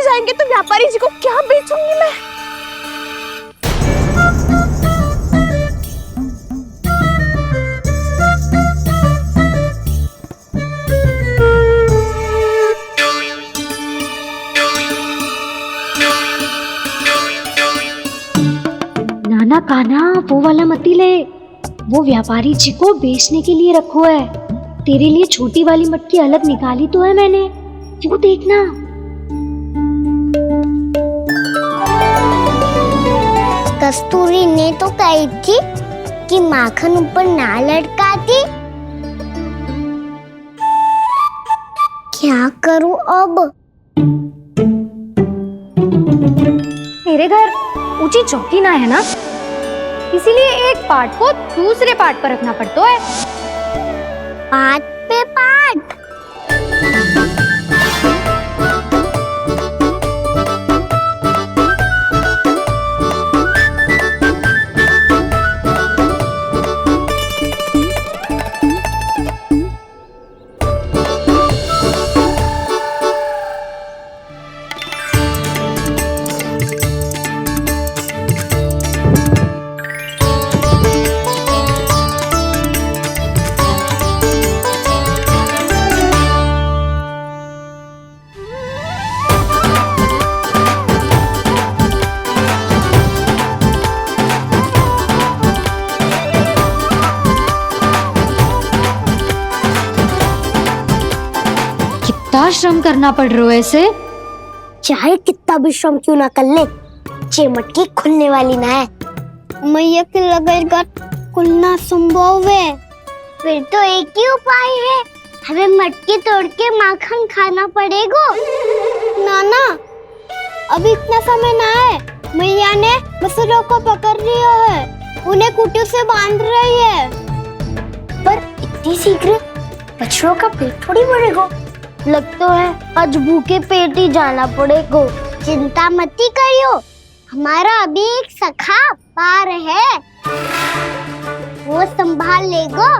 जाएंगे तो व्यापारी जी को क्या बेचूंगी मैं। कान्हा वो वाला मती ले, वो व्यापारी जी को बेचने के लिए रखो है। तेरे लिए छोटी वाली मटकी अलग निकाली तो है मैंने, वो देखना। कस्तूरी ने तो कही थी कि माखन ऊपर ना लटकाती। क्या करूं अब? मेरे घर ऊंची चौकी ना है ना, इसीलिए एक पार्ट को दूसरे पार्ट पर रखना पड़ता है। पार्ट पे पार्ट। कितना श्रम करना पड़ रहा है ऐसे। चाहे कितना भी श्रम क्यों ना कर ले, ये मटकी खुलने वाली ना है। मैया के लगेगा खुलना संभव है। फिर तो एक ही उपाय है, हमें मटकी तोड़ के माखन खाना पड़ेगा। नाना, अभी इतना समय ना है। मैया ने बछड़ों को पकड़ लिया है, उन्हें कुटी से बांध रही है। पर इतनी शीघ्र बछड़ों का पेट थोड़ी भरेगा। लगता है आज भूखे पेट ही जाना पड़ेगा। चिंता मत करियो, हमारा अभी एक सखा पार है, वो संभाल लेगा।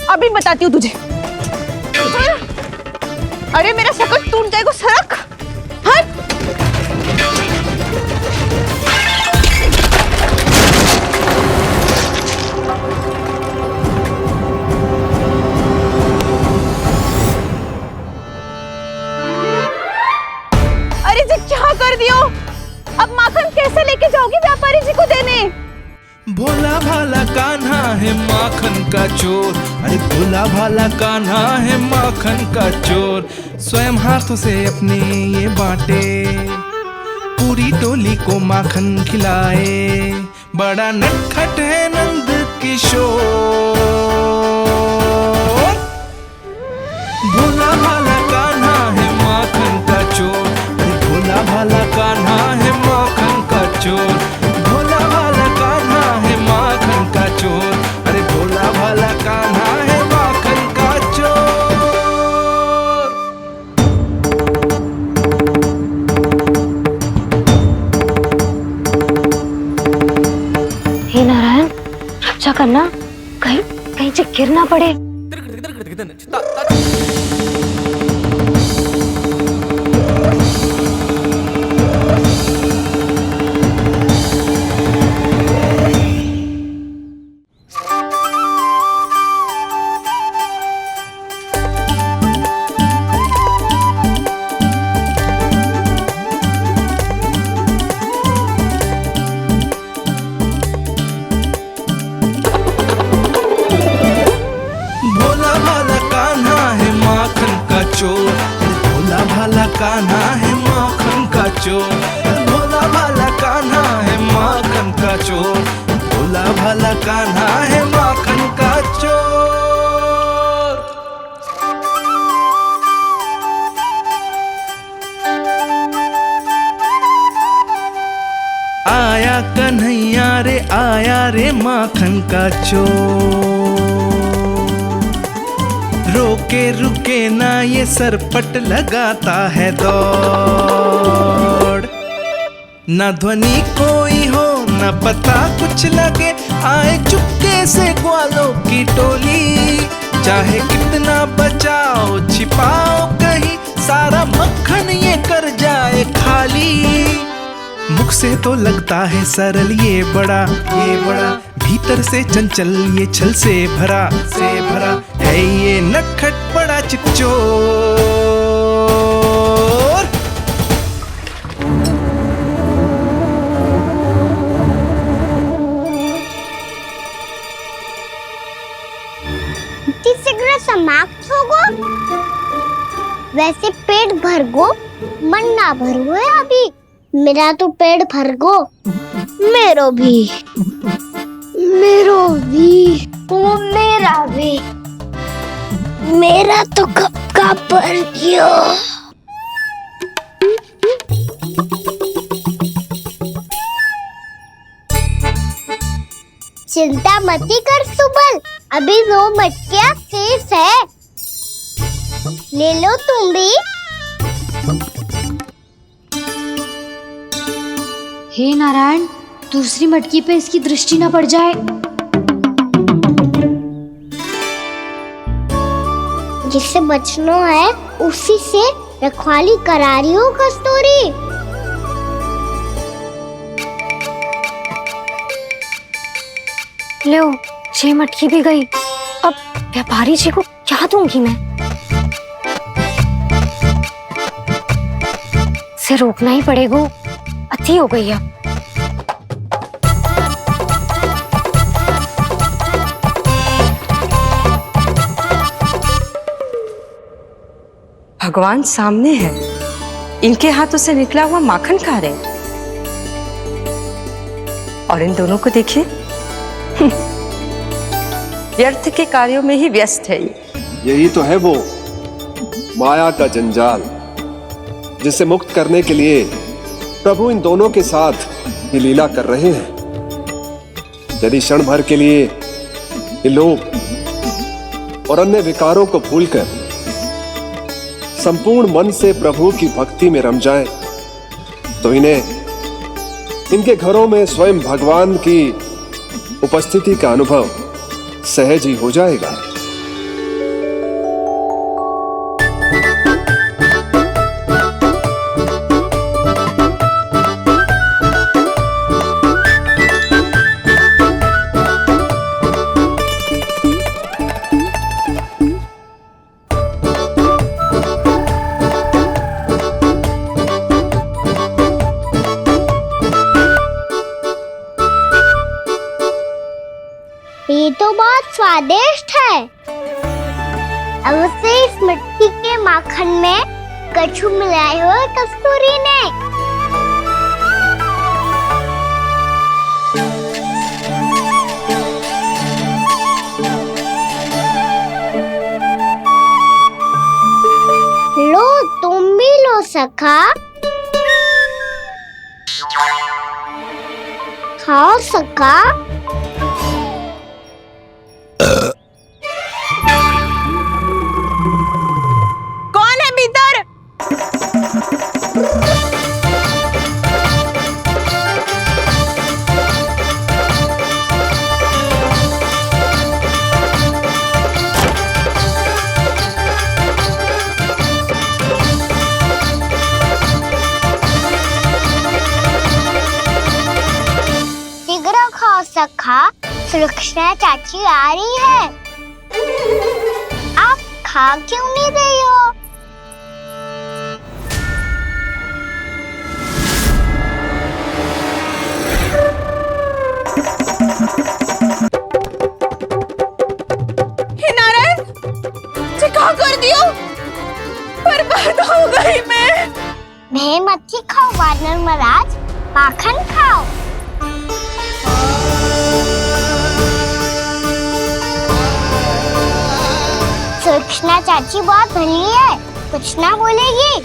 अभी बताती हूँ तुझे। अरे मेरा सकट टूट जाएगा, सरक। हट। अरे जी क्या कर दियो? अब माखन कैसे लेके जाओगी व्यापारी जी को देने? भोला भाला कान्हा है माखन का चोर, अरे भोला भाला कान्हा है माखन का चोर। स्वयं हाथों से अपने ये बांटे, पूरी टोली को माखन खिलाए। बड़ा नटखट है नंद किशोर। भोला भाला कान्हा है माखन का चोर, अरे भोला भाला कान्हा है माखन का चोर। भोला भाला कान्हा है माखन का चोर, अरे भोला भाला कान्हा है माखन का चोर। हे नारायण, रक्षा करना, कहीं कहीं से गिर ना पड़े। भोला भाला कान्हा है माखन का चोर, भोला भाला कान्हा है माखन का चोर। भोला भाला कान्हा है माखन का चोर। आया कन्हैया रे आया रे माखन का चोर। रोके रुके ना ये सरपट लगाता है दौड़। ना ध्वनि कोई हो ना पता कुछ लगे, आए चुपके से ग्वालों की टोली। चाहे कितना बचाओ छिपाओ कहीं, सारा मक्खन ये कर जाए खाली। मुख से तो लगता है सरल ये बड़ा भीतर से चंचल ये छल से भरा है ये नटखट बड़ा चिकचोर। शीघ्र समाप्त होगो, वैसे पेट भर गो मन ना भरो है अभी। मेरा तो पेट भर गो, मेरो भी ओ मेरा भी, मेरा तो कब का भर गयो। चिंता मती कर सुबल, अभी 2 मटकियाँ शेष है, ले लो तुम भी। हे नारायण, दूसरी मटकी पे इसकी दृष्टि न पड़ जाए। जिससे बचना है उसी से रखवाली करा रही हो कस्तूरी। लो 6 मटकी भी गई, अब व्यापारी जी को क्या दूंगी मैं? से रोकना ही पड़ेगा, अति हो गई अब। भगवान सामने है, इनके हाथों से निकला हुआ माखन खा रहे, और इन दोनों को देखिए व्यर्थ के कार्यों में ही व्यस्त है। यही तो है वो माया का जंजाल, जिसे मुक्त करने के लिए प्रभु इन दोनों के साथ ये लीला कर रहे हैं। यदि क्षण भर के लिए ये लोग और अन्य विकारों को भूलकर संपूर्ण मन से प्रभु की भक्ति में रम जाएं, तो इन्हें इनके घरों में स्वयं भगवान की उपस्थिति का अनुभव सहज ही हो जाएगा। ये तो बहुत स्वादिष्ट है। अवश्य इस मिट्टी के माखन में कछु मिलाए हो कस्तूरी ने। लो तुम भी लो सखा, खाओ सखा। कौन है भीतर? शीघ्र खाओ सखा, सुलक्षणा चाची आ रही है। आप खा क्यों नहीं रही हो? हे नारायण, क्या कर दियो? बर्बाद हो गई मैं। मच्छी खाओ वानर महाराज, माखन खाओ। सुलक्षणा चाची बहुत भली है, कुछ ना बोलेगी।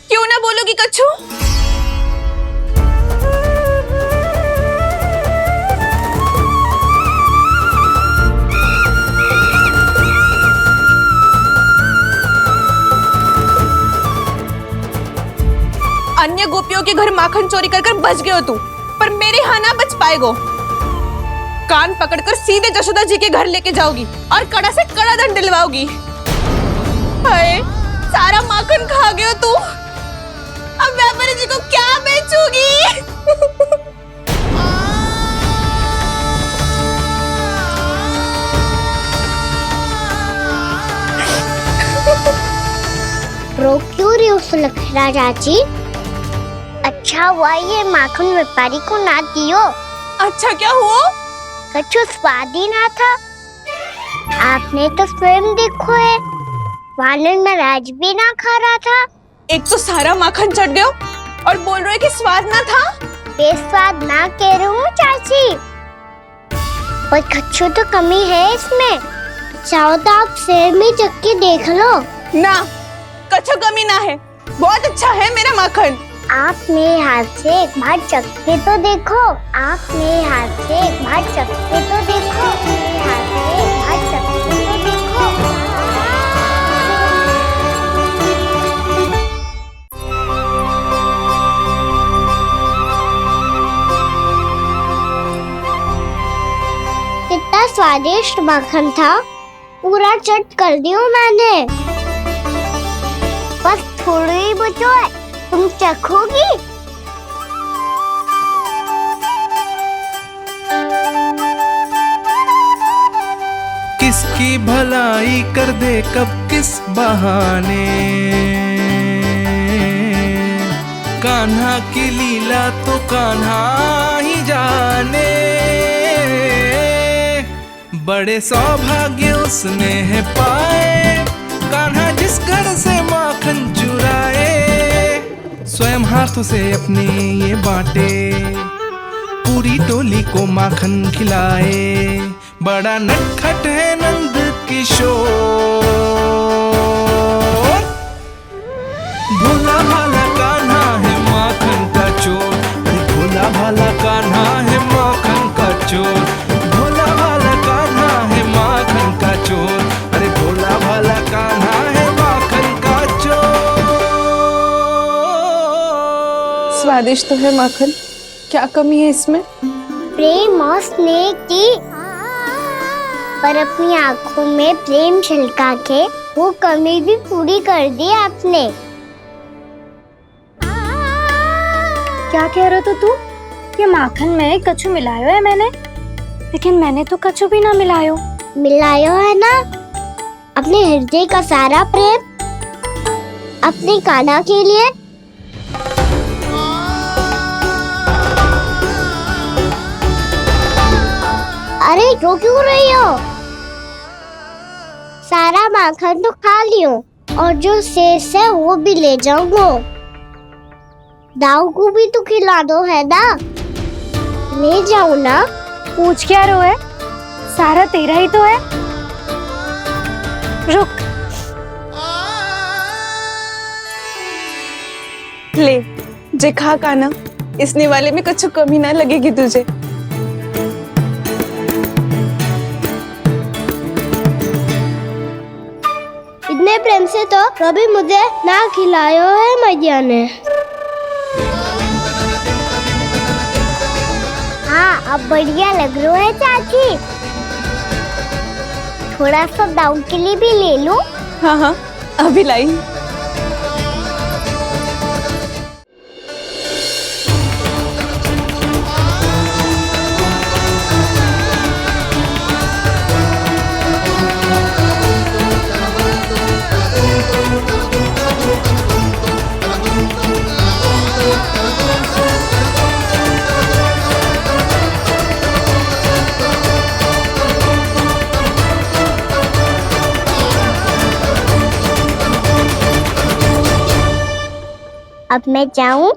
क्यों ना बोलोगी कच्छू? अन्य गोपियों के घर माखन चोरी कर बच गए हो तू, पर मेरे यहाँ ना बच पाएगो। कान पकड़कर सीधे जशोदा जी के घर लेके जाओगी और कड़ा से कड़ा दंड दिलवाओगी। हाय, सारा माखन खा गए हो तू। अब व्यापारी जी को क्या बेचूगी? रो क्यों रही हो सुलक्षणा चाची? अच्छा हुआ ये माखन व्यापारी को ना दियो। अच्छा क्या हुआ? कछु स्वाद ही ना था। आपने तो स्वयं देखो है, वानर नाराज भी ना खा रहा था। एक तो सारा माखन चढ़ गयो और बोल रहे कि स्वाद ना था। बेस्वाद ना कह रही हूँ चाची, पर कछु तो कमी है इसमें। चाहो तो आप सेब में चख के देख लो। ना, कछु कमी ना है, बहुत अच्छा है मेरा माखन। आप मेरे हाथ से एक बार चख के तो देखो। आप मेरे हाथ से एक बार चख के तो देखो। मेरे हाथ से एक बार चख के तो देखो। कितना स्वादिष्ट माखन था, पूरा चट कर दिया मैंने। बस थोड़ी ही बचो है, तुम चखोगी? किसकी भलाई कर दे कब किस बहाने, कान्हा की लीला तो कान्हा ही जाने। बड़े सौभाग्य उसने है पाए, कान्हा जिस घर से माखन चुराए। स्वयं हाथों से अपने ये बांटे, पूरी टोली को माखन खिलाए। बड़ा नटखट है नंद किशोर, भोला भाला कान्हा है माखन का चोर। भोला भाला कान्हा है माखन का चोर। भोला भाला कान्हा है माखन का चोर। अरे भोला भाला कान्हा है माखन का चोर। स्वादिष्ट तो है माखन, क्या कमी है इसमें? प्रेम और स्नेह की, पर अपनी आंखों में प्रेम छलका के वो कमी भी पूरी कर दी आपने। क्या कह रहे हो तू? ये माखन में कछु मिलायो है मैंने, लेकिन मैंने तो कछु भी ना मिलायो। मिलायो है ना अपने हृदय का सारा प्रेम अपनी कान्हा के लिए। अरे रो क्यों रही हो? सारा माखन तो खा लियो और जो शेष है वो भी ले जाऊंगा। दाऊ को भी तो खिला दो है ना, ले जाओ ना। पूछ क्या रो है, सारा तेरा ही तो है। रुक, ले जे खा कान्हा, इसने वाले में कुछ कमी ना लगेगी तुझे। इतने प्रेम से तो कभी मुझे ना खिलायो है मैया ने। हाँ, अब बढ़िया लग रहा है चाची। थोड़ा सा दाऊ के लिए भी ले लो। हाँ हाँ, अभी लाई। अब मैं जाऊं?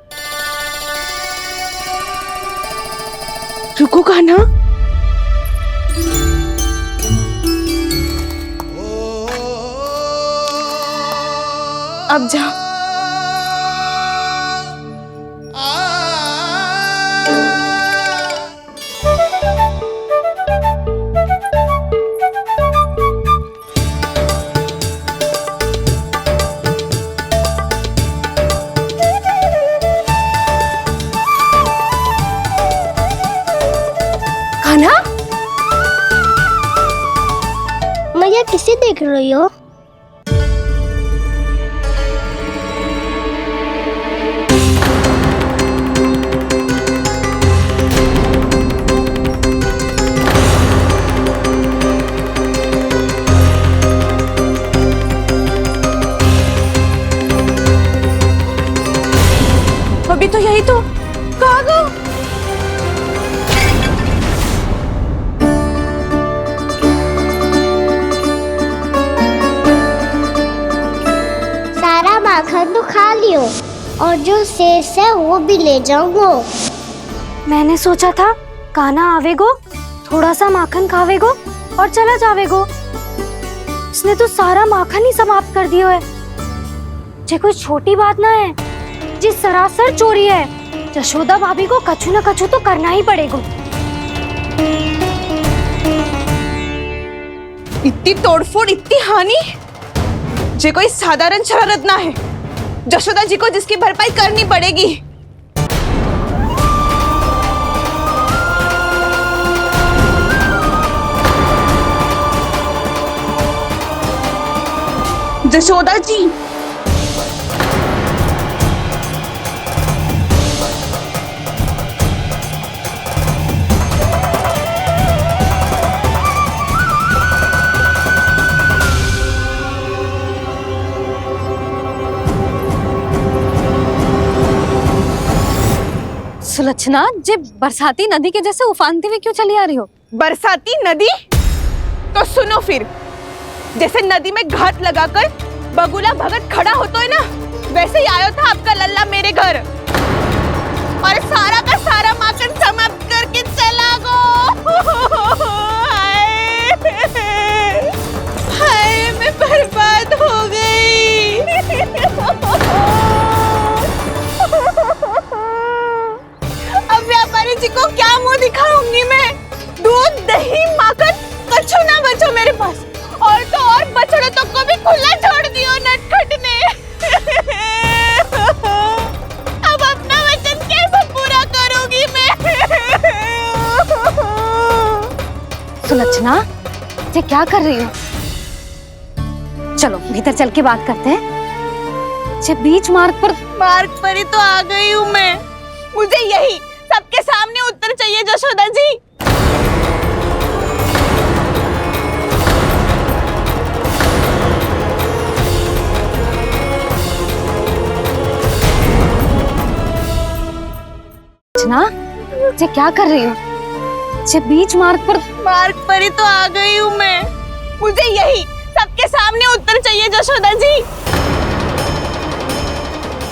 रुको कान्हा, अब जा। कान्हा, भैया किसे देख रही हो? अभी तो यही तो कहाँ गो? सारा माखन तो खा लियो और जो शेष है वो भी ले जाऊंगो। मैंने सोचा था कान्हा आवेगो, थोड़ा सा माखन खावेगो और चला जावेगो। इसने तो सारा माखन ही समाप्त कर दियो है। ये कोई छोटी बात ना है, जी सरासर चोरी है। यशोदा भाभी को कछु न कछु तो करना ही पड़ेगा। इतनी तोड़फोड़, इतनी हानि, ये कोई साधारण शरारत ना है। यशोदा जी को जिसकी भरपाई करनी पड़ेगी। यशोदा जी, सुलक्षणा, जे बरसाती नदी के जैसे उफानती हुए क्यों चली आ रही हो? बरसाती नदी? तो सुनो फिर, जैसे नदी में घाट लगाकर बगुला भगत खड़ा होता है ना, वैसे ही आया था आपका लल्ला मेरे घर और सारा का सारा माखन समाप्त करके चला गो। हाय, मैं बर्बाद हो गई। अब व्यापारी जी को क्या मुंह दिखाऊंगी मैं? दूध, दही, माखन कछु ना बचो मेरे पास। और तो और बछड़ों तक को भी खुला छोड़ दियो नटखट ने। अब अपना वचन कैसे पूरा करूंगी मैं? सुलक्षणा, ये क्या कर रही हो? चलो भीतर चल के बात करते हैं। ये बीच मार्ग पर ही तो आ गई हूँ मैं। मुझे यही सबके सामने उत्तर चाहिए यशोदा जी। ना, ये क्या कर रही हो? ये बीच मार्ग पर ही तो आ गई हूँ मैं। मुझे यही सबके सामने उत्तर चाहिए यशोदा जी।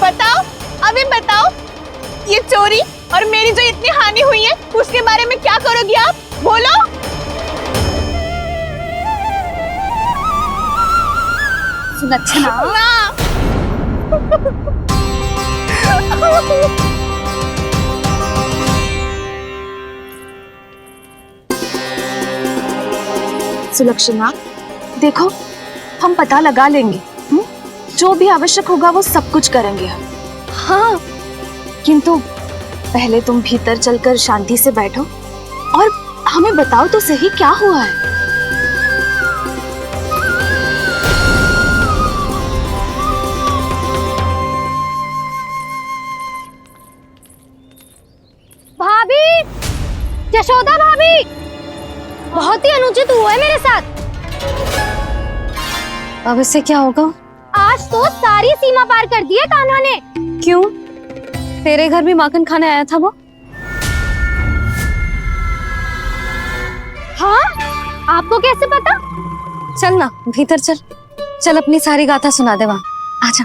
बताओ, अभी बताओ, ये चोरी और मेरी जो इतनी हानि हुई है उसके बारे में क्या करोगी आप? बोलो। सुलक्षणा, सुलक्षणा, देखो हम पता लगा लेंगे। जो भी आवश्यक होगा वो सब कुछ करेंगे हम। हाँ, किंतु पहले तुम भीतर चलकर शांति से बैठो और हमें बताओ तो सही क्या हुआ है। भाभी, यशोदा भाभी, बहुत ही अनुचित हुआ है मेरे साथ। अब इससे क्या होगा? आज तो सारी सीमा पार कर दी है कान्हा ने। क्यों? तेरे घर भी माखन खाने आया था वो? हाँ, आपको कैसे पता? चल ना भीतर चल, चल अपनी सारी गाथा सुना दे वहां। आजा।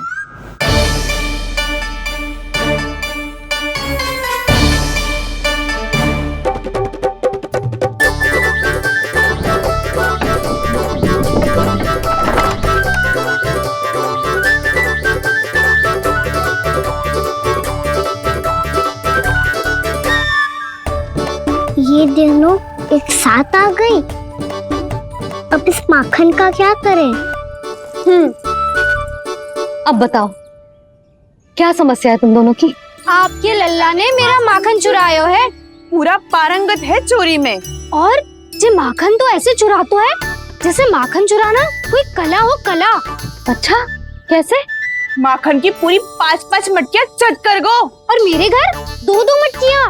ये दोनों एक साथ आ गई। अब इस माखन का क्या करें? अब बताओ, क्या समस्या है तुम दोनों की? आपके लल्ला ने मेरा माखन चुरायो है। पूरा पारंगत है चोरी में। और ये माखन तो ऐसे चुराता है जैसे माखन चुराना कोई कला हो, कला। अच्छा, कैसे? माखन की पूरी 5-5 मटकियां चट कर गो। और मेरे घर 2-2 मटकियां।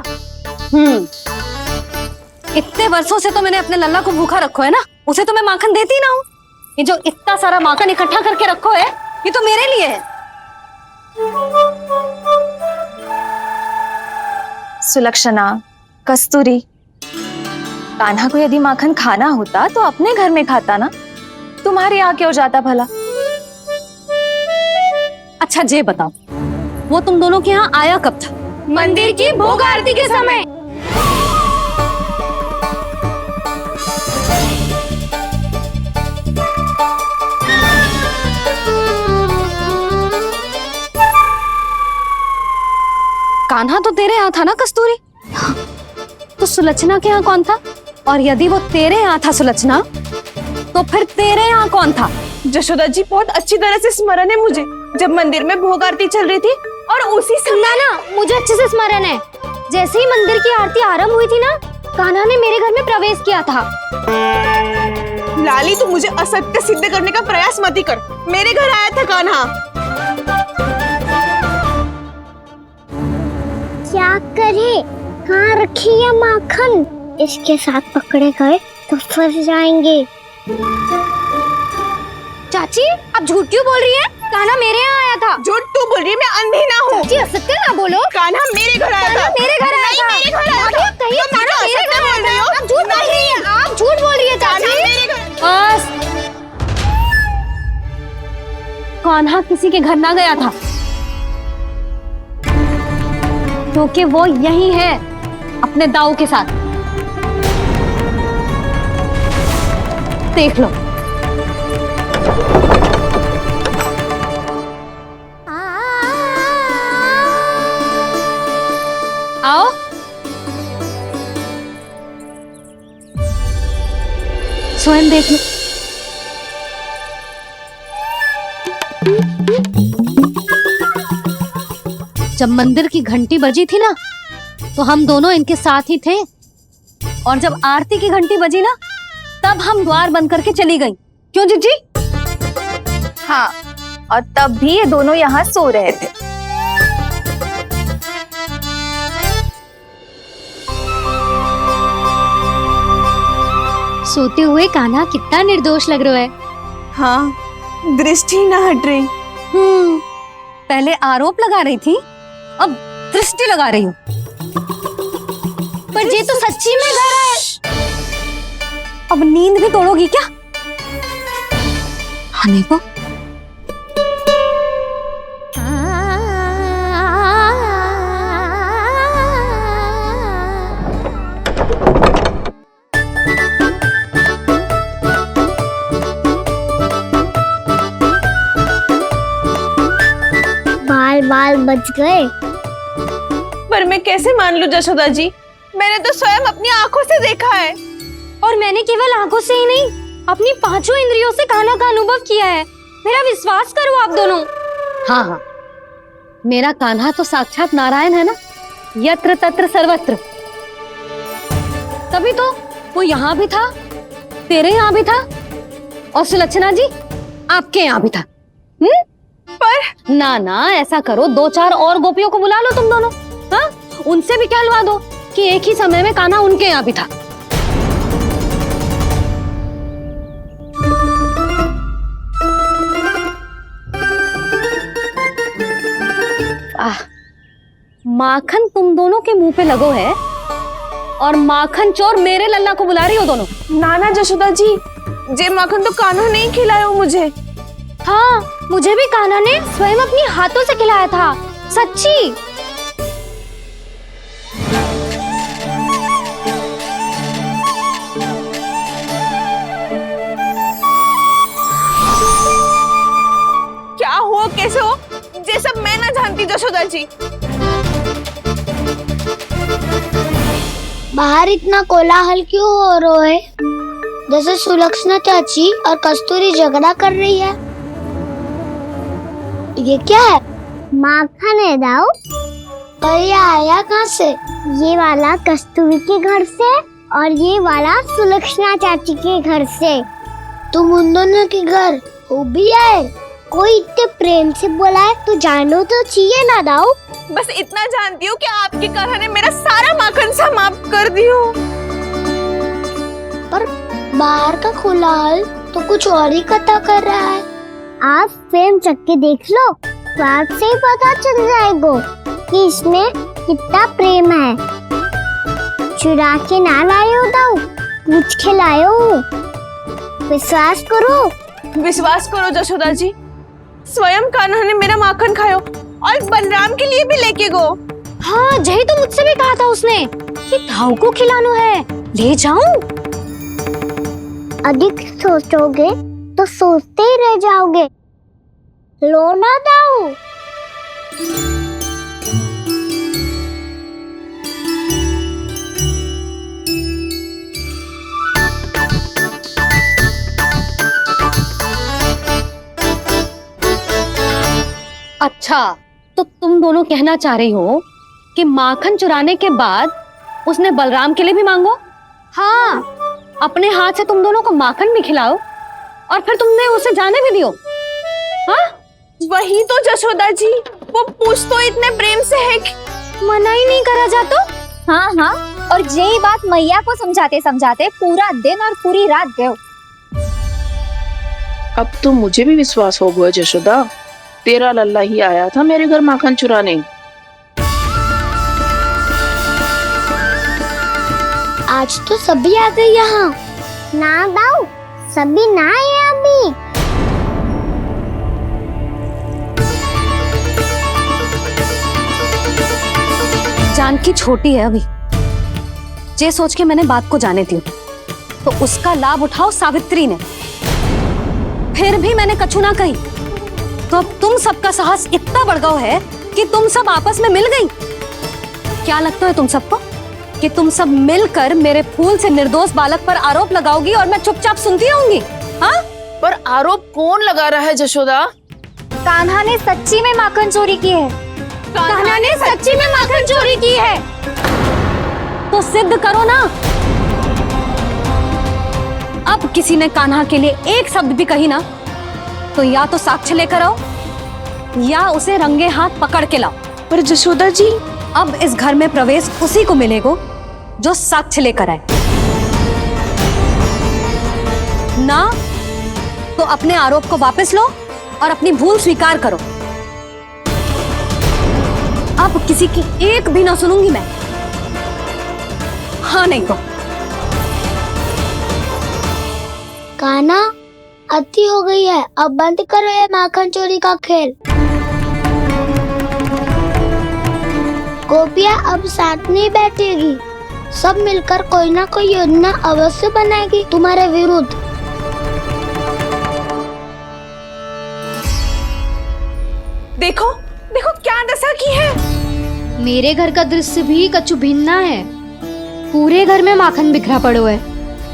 इतने वर्षों से तो मैंने अपने लल्ला को भूखा रखो है ना, उसे तो मैं माखन देती ना हूँ। ये जो इतना सारा माखन इकट्ठा करके रखो है, ये तो मेरे लिए है। सुलक्षणा, कस्तूरी, कान्हा को यदि माखन खाना होता तो अपने घर में खाता ना, तुम्हारे यहाँ क्यों जाता भला? अच्छा ये बताओ, वो तुम दोनों के यहाँ आया कब था? मंदिर की भोग आरती के समय। कान्हा तो तेरे यहाँ था ना कस्तूरी? तो सुलक्षणा के यहाँ कौन था? और यदि वो तेरे यहाँ था सुलक्षणा, तो फिर तेरे यहाँ कौन था? जशोदा जी, बहुत अच्छी तरह से स्मरण है मुझे, जब मंदिर में भोग आरती चल रही थी और उसी समय ना, मुझे अच्छे से स्मरण है। जैसे ही मंदिर की आरती आरंभ हुई थी ना, कान्हा ने मेरे घर में प्रवेश किया था। लाली, तू मुझे असत्य सिद्ध करने का प्रयास मत ही कर। मेरे घर आया था कान्हा। क्या करे, कहाँ रखी है माखन? इसके साथ पकड़े गए तो फंस जाएंगे। चाची, आप झूठ क्यों बोल रही हैं? कान्हा मेरे यहाँ आया था। झूठ तू बोल रही है, मैं अंधी ना हूँ। चाची, असत्य ना बोलो। कान्हा मेरे घर आया था। मेरे घर आया था। मेरे घर आया था। कहिए कान्हा मेरे घर आया था। आप झूठ बोल रही हैं। आप झूठ बोल रही हैं चाची। बस, कान्हा किसी के घर ना गया था, क्योंकि वो यही है अपने दाऊ के साथ। देख लो। आओ। स्वयं देख लो। जब मंदिर की घंटी बजी थी ना, तो हम दोनों इनके साथ ही थे, और जब आरती की घंटी बजी ना, तब हम द्वार बंद करके चली गई। क्यों जीजी? हाँ, और तब भी ये दोनों यहाँ सो रहे थे। सोते हुए कान्हा कितना निर्दोष लग रहा है। हाँ, दृष्टि ना हट रही। पहले आरोप लगा रही थी, अब दृष्टि लगा रही हूँ। पर ये तो सच्ची में घर है। अब नींद भी तोड़ोगी क्या? हनी को बाल बच गए। पर मैं कैसे मान लूं जशोदा जी, मैंने तो स्वयं अपनी आंखों से देखा है। और मैंने केवल आंखों से ही नहीं, अपनी 5 इंद्रियों से कान्हा का अनुभव किया है। मेरा विश्वास करो आप दोनों। हाँ हाँ, मेरा कान्हा तो साक्षात नारायण है ना, यत्र तत्र सर्वत्र। तभी तो वो यहाँ भी था, तेरे यहाँ भी था, और सुलक्षणा जी आपके यहाँ भी था। पर ना ना, ऐसा करो, 2-4 और गोपियों को बुला लो तुम दोनों। हाँ, उनसे भी कहलवा दो कि एक ही समय में कान्हा उनके यहाँ भी था। माखन तुम दोनों के मुंह पे लगो है, और माखन चोर मेरे लल्ला को बुला रही हो दोनों। नाना जशोदा जी, जे माखन तो कान्हा नहीं खिलाया मुझे। हाँ, मुझे भी कान्हा ने स्वयं अपनी हाथों से खिलाया था, सच्ची। क्या हो, कैसे हो, ये सब मैं ना जानती जशोदा जी। बाहर इतना कोलाहल क्यों हो रहा है? जैसे सुलक्षणा चाची और कस्तूरी झगड़ा कर रही है। ये क्या है? माखन है दाऊ। और ये आया कहाँ से? ये वाला कस्तूरी के घर से और ये वाला सुलक्षणा चाची के घर से। तुम उन दोनों के घर हो भी आए, कोई इतने प्रेम से बुलाए तो जानो तो चाहिए ना दाऊ। बस इतना जानती हूँ कि आपके कान्हा ने मेरा सारा माखन समाप्त कर दियो। पर बाहर का खुला हाल तो कुछ और ही कथा कर रहा है। आप प्रेम चख के देख लो, तो आपसे ही पता चल जाएगा कि इसमें कितना प्रेम है। चुरा के ना लाए हो दाऊ, पूछ के लाए हो। विश्वास करो जशोदा जी, स्वयं कान्हा ने मेरा माखन खायो और बलराम के लिए भी लेके गो। हाँ, जही तो मुझसे भी कहा था उसने कि दाऊ को खिलाना है, ले जाऊं। अधिक सोचोगे तो सोचते ही रह जाओगे। लो ना दाऊ। अच्छा, तो तुम दोनों कहना चाह रही हो कि माखन चुराने के बाद उसने बलराम के लिए भी मांगो? हाँ, अपने हाथ से तुम दोनों को माखन भी खिलाओ और फिर तुमने उसे जाने भी दियो। हाँ, वही तो जशोदा जी, वो पूछ तो इतने प्रेम से है कि मना ही नहीं करा जाता। हाँ हाँ, और यही बात मैया को समझाते समझाते पूरा दिन और पूरी रात गए। अब तो मुझे भी विश्वास हो गया जशोदा, तेरा लल्ला ही आया था मेरे घर माखन चुराने। आज तो सभी आ गए यहाँ। ना दाऊ, सभी ना आए अभी। जानकी छोटी है अभी, ये सोच के मैंने बात को जाने दी, तो उसका लाभ उठाओ सावित्री ने। फिर भी मैंने कछु ना कही, तो अब तुम सबका साहस इतना बढ़ गया है कि तुम सब आपस में मिल गई। क्या लगता है तुम सबको कि तुम सब मिलकर मेरे फूल से निर्दोष बालक पर आरोप लगाओगी और मैं चुपचाप सुनती रहूंगी? हाँ? पर आरोप कौन लगा रहा है जशोदा? कान्हा ने सच्ची में माखन चोरी की है। कान्हा ने सच्ची में माखन चोरी की है। तो सिद्ध करो ना। अब किसी ने कान्हा के लिए एक शब्द भी कही ना, तो या तो साक्ष्य लेकर आओ या उसे रंगे हाथ पकड़ के लाओ। पर जशोदा जी, अब इस घर में प्रवेश उसी को मिलेगा जो साक्ष्य लेकर आए। ना तो अपने आरोप को वापस लो और अपनी भूल स्वीकार करो। अब किसी की एक भी ना सुनूंगी मैं। हाँ नहीं तो कान्हा, अति हो गई है, अब बंद करो ये माखन चोरी का खेल। गोपिया अब साथ नहीं बैठेगी, सब मिलकर कोई ना कोई योजना अवश्य बनाएगी तुम्हारे विरुद्ध। देखो देखो क्या दशा की है। मेरे घर का दृश्य भी कछु भिन्न है। पूरे घर में माखन बिखरा पड़ो है।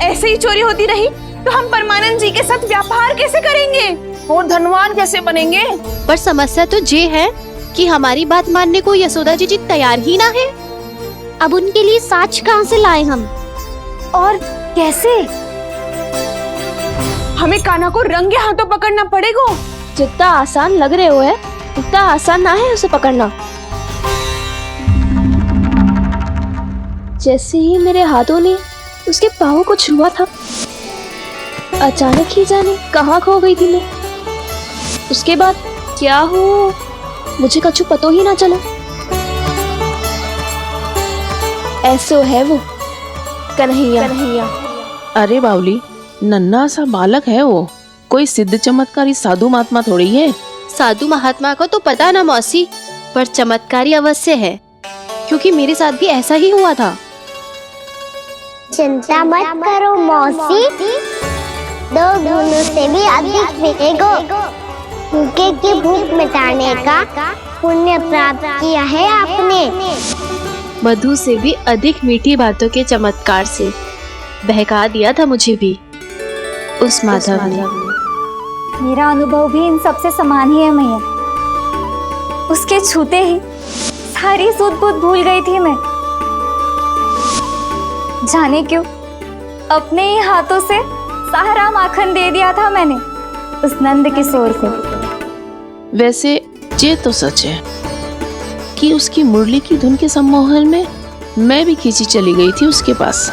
ऐसे ही चोरी होती रही तो हम परमानंद जी के साथ व्यापार कैसे करेंगे और धनवान कैसे बनेंगे? पर समस्या तो ये है कि हमारी बात मानने को यशोदा जी तैयार ही ना है। अब उनके लिए साक्ष्य कहाँ से लाएं हम, और कैसे? हमें कान्हा को रंगे हाथों पकड़ना पड़ेगा। जितना आसान लग रहे हो है उतना आसान ना है उसे पकड़ना। जैसे ही मेरे हाथों ने उसके पाँव को छुआ था, अचानक ही जाने कहाँ खो गई थी मैं। उसके बाद क्या हो मुझे कछु पतो ही ना चला। ऐसो है वो कन्हैया। अरे बावली, नन्हा सा बालक है वो, कोई सिद्ध चमत्कारी साधु महात्मा थोड़ी है। साधु महात्मा को तो पता ना मौसी, पर चमत्कारी अवश्य है, क्योंकि मेरे साथ भी ऐसा ही हुआ था। चिंता मत करो मौसी, 2 गुणों से भी अधिक मिलेगा। भूखे की भूख मिटाने का पुण्य प्राप्त किया है आपने। मधु से भी अधिक मीठी बातों के चमत्कार से बहका दिया था मुझे भी उस माधव ने। मेरा अनुभव भी इन सबसे समान ही है मैया। उसके छूते ही सारी सूध बूध भूल गई थी मैं। जाने क्यों अपने ही हाथों से सारा माखन दे दिया था मैंने उस नंद किशोर को। वैसे ये तो सच है कि उसकी मुरली की धुन के सम्मोहन में मैं भी खींची चली गई थी उसके पास।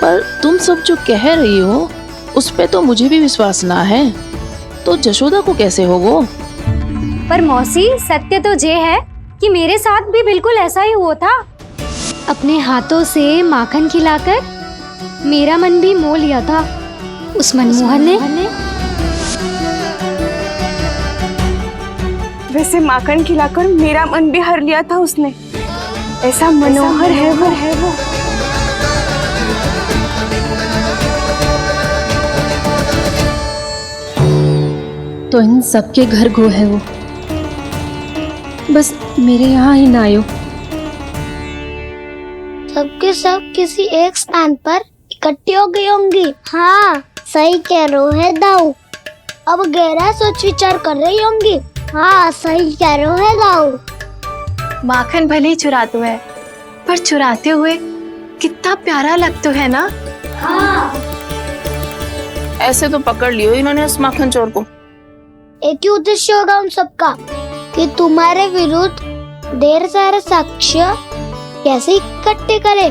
पर तुम सब जो कह रही हो उस पे तो मुझे भी विश्वास ना है, तो जशोदा को कैसे होगो? पर मौसी सत्य तो ये है कि मेरे साथ भी बिल्कुल ऐसा ही हुआ था। अपने हाथों से माखन खिलाकर मेरा मन भी मोह लिया था उस मनमोहन ने। वैसे माखन खिलाकर मेरा मन भी हर लिया था उसने। ऐसा मनोहर है वो। तो इन सबके घर गो है वो, बस मेरे यहाँ ही ना आयो। सबके सब किसी एक स्थान पर इकट्ठी हो गई होंगी। हाँ सही कह रहे है दाऊ। अब गहरा सोच विचार कर रही होंगी। हाँ सही कह रहे है दाऊ। माखन भले ही चुराते है पर चुराते हुए कितना प्यारा लगता है ना। हाँ ऐसे तो पकड़ लियो इन्होंने उस माखन चोर को। एक ही उद्देश्य होगा उन सबका कि तुम्हारे विरुद्ध ढेर सारे साक्ष्य कैसे इकट्ठे करे।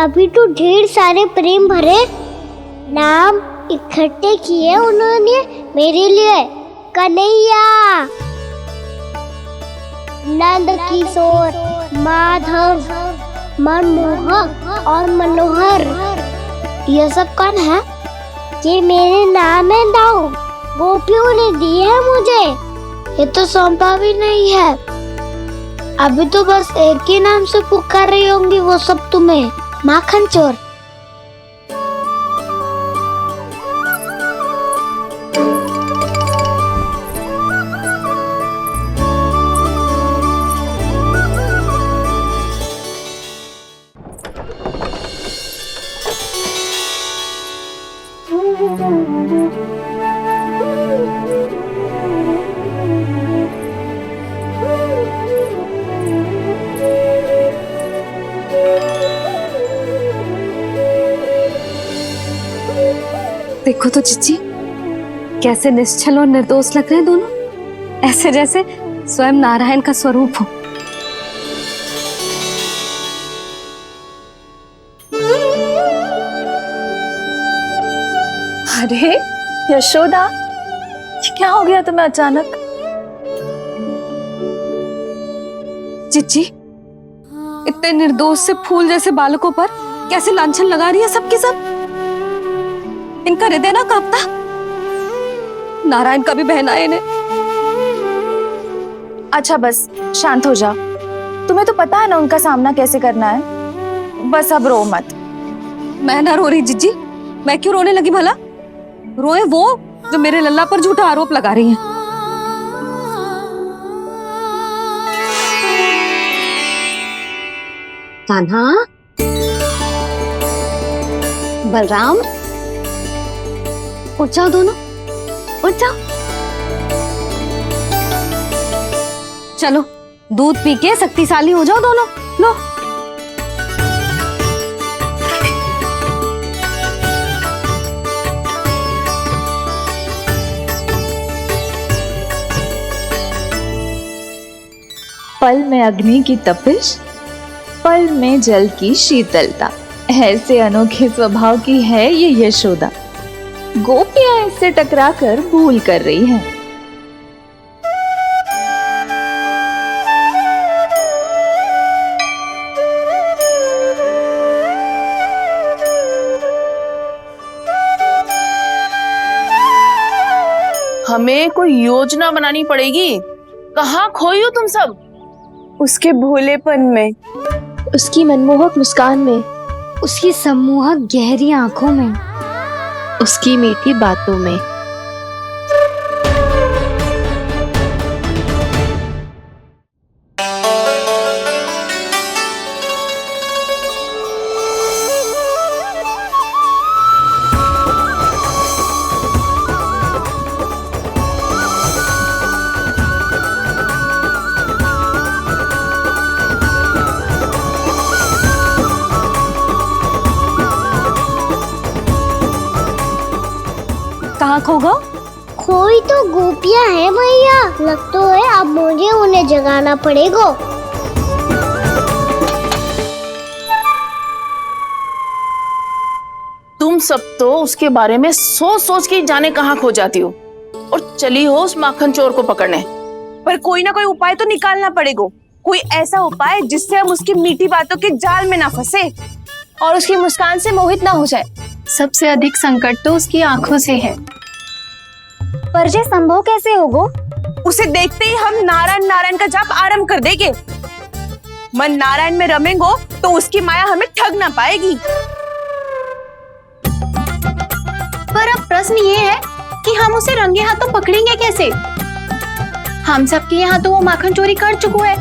अभी तो ढेर सारे प्रेम भरे नाम इकट्ठे किए उन्होंने मेरे लिए। कन्हैया, नंद किशोर, माधव, मनमोहक और मनोहर, ये सब कौन है? ये मेरे नाम है दाऊ। गोपियों ने दी है मुझे, ये तो सौंपा भी नहीं है। अभी तो बस एक ही नाम से पुकार रही होंगी वो सब तुम्हें, माखन चोर। देखो तो चिच्ची, कैसे निश्चल और निर्दोष लग रहे हैं दोनों, ऐसे जैसे स्वयं नारायण का स्वरूप हो। अरे यशोदा, ये क्या हो गया तुम्हें अचानक? चिच्ची, इतने निर्दोष से फूल जैसे बालकों पर कैसे लांछन लगा रही है सबकी सब। इनका हृदय ना कांपता? नारायण का भी बहना है इन्हें। अच्छा बस शांत हो जाओ, तुम्हें तो पता है ना उनका सामना कैसे करना है। बस अब रो मत। मैं ना रो रही जिज्जी, मैं क्यों रोने लगी भला? रोए वो जो मेरे लल्ला पर झूठा आरोप लगा रही हैं। कान्हा, बलराम, उठ जाओ दोनों, उठ जाओ। चलो दूध पी के शक्तिशाली हो जाओ दोनों। लो। पल में अग्नि की तपिश, पल में जल की शीतलता, ऐसे अनोखे स्वभाव की है ये यशोदा। गोपियां इससे टकराकर भूल कर रही हैं। हमें कोई योजना बनानी पड़ेगी। कहाँ खोई हो तुम सब? उसके भोलेपन में, उसकी मनमोहक मुस्कान में, उसकी सम्मोहक गहरी आंखों में, उसकी मीठी बातों में। कहाँ खो गो? कोई तो गोपियां हैं भैया, लगता है अब मुझे उन्हें जगाना पड़ेगा। तुम सब तो उसके बारे में सोच सोच के जाने कहाँ खो जाती हो और चली हो उस माखन चोर को पकड़ने। पर कोई ना कोई उपाय तो निकालना पड़ेगा, कोई ऐसा उपाय जिससे हम उसकी मीठी बातों के जाल में ना फंसे और उसकी मुस्कान से मोहित ना हो जाए। सबसे अधिक संकट तो उसकी आंखों से है। पर ये संभव कैसे होगा? उसे देखते ही हम नारायण नारायण का जाप आरंभ कर देंगे। मन नारायण में रमेंगो तो उसकी माया हमें ठग ना पाएगी। पर अब प्रश्न ये है कि हम उसे रंगे हाथों पकड़ेंगे कैसे? हम सबके यहाँ तो वो माखन चोरी कर चुका है,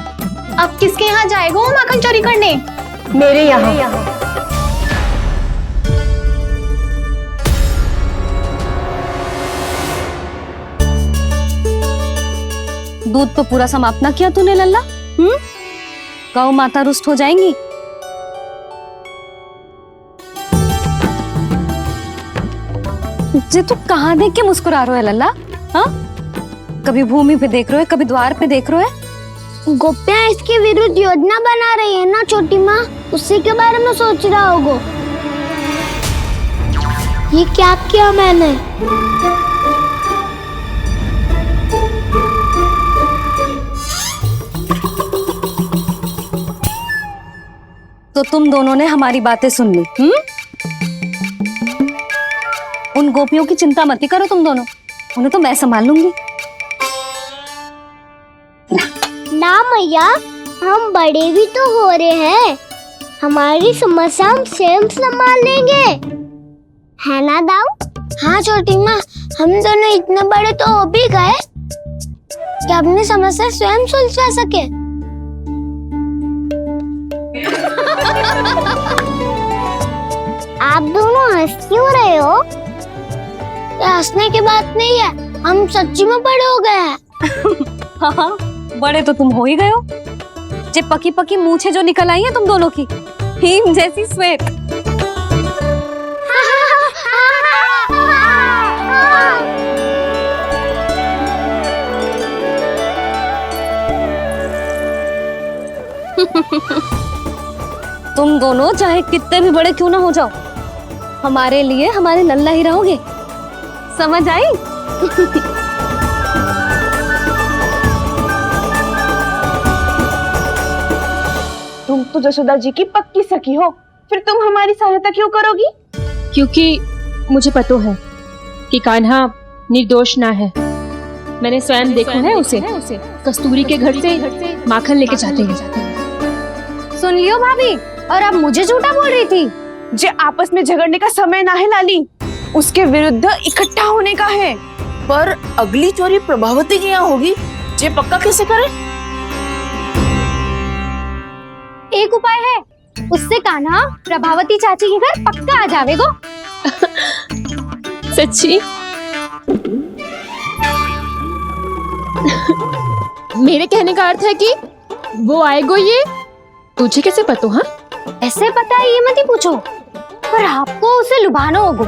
अब किसके यहाँ जाएगा वो माखन चोरी करने? मेरे यहाँ। दूध तो पूरा समाप्त ना किया तूने लल्ला? गौ माता रुष्ट हो जाएंगी। जे तू कहाँ देख के मुस्कुरा रहे है लल्ला? हाँ, कभी भूमि पे देख रहे है, कभी द्वार पे देख रहे है। गोपियां इसके विरुद्ध योजना बना रही है ना छोटी माँ, उसी के बारे में सोच रहा होगा। ये क्या किया मैंने? तो तुम दोनों ने हमारी बातें सुन ली। उन गोपियों की चिंता मत करो तुम दोनों, उन्हें तो मैं संभाल लूंगी। ना मैया, हम बड़े भी तो हो रहे हैं, हमारी समस्या हम स्वयं संभाल लेंगे, है ना दाऊ? हाँ छोटी माँ, हम दोनों इतने बड़े तो हो भी गए कि अपनी समस्या स्वयं सुलझा सके। आप दोनों हंस क्यों रहे हो? ये हंसने की बात नहीं है, हम सच्ची में बड़े हो गए हैं। हाँ, बड़े तो तुम हो ही गए हो। जे पकी पकी मूछें जो निकल आई हैं तुम दोनों की, हिम जैसी श्वेत। तुम दोनों चाहे कितने भी बड़े क्यों ना हो जाओ, हमारे लिए हमारे लल्ला ही रहोगे, समझ आई? तुम तो जशोदा जी की पक्की सखी हो, फिर तुम हमारी सहायता क्यों करोगी? क्योंकि मुझे पता है कि कान्हा निर्दोष ना है। मैंने स्वयं देखा है उसे कस्तूरी के घर से माखन लेके जाते हैं। सुन लियो भाभी, और अब मुझे झूठा बोल रही थी। जे आपस में झगड़ने का समय ना है लाली, उसके विरुद्ध इकट्ठा होने का है। पर अगली चोरी प्रभावती की यहाँ होगी, जे पक्का कैसे करे? एक उपाय है, उससे कान्हा प्रभावती चाची के घर पक्का आ जावेगो। सच्ची? मेरे कहने का अर्थ है कि वो आएगो, ये तुझे कैसे पता? हाँ, ऐसे पता है ये मत ही पूछो, पर आपको उसे लुभाना होगा।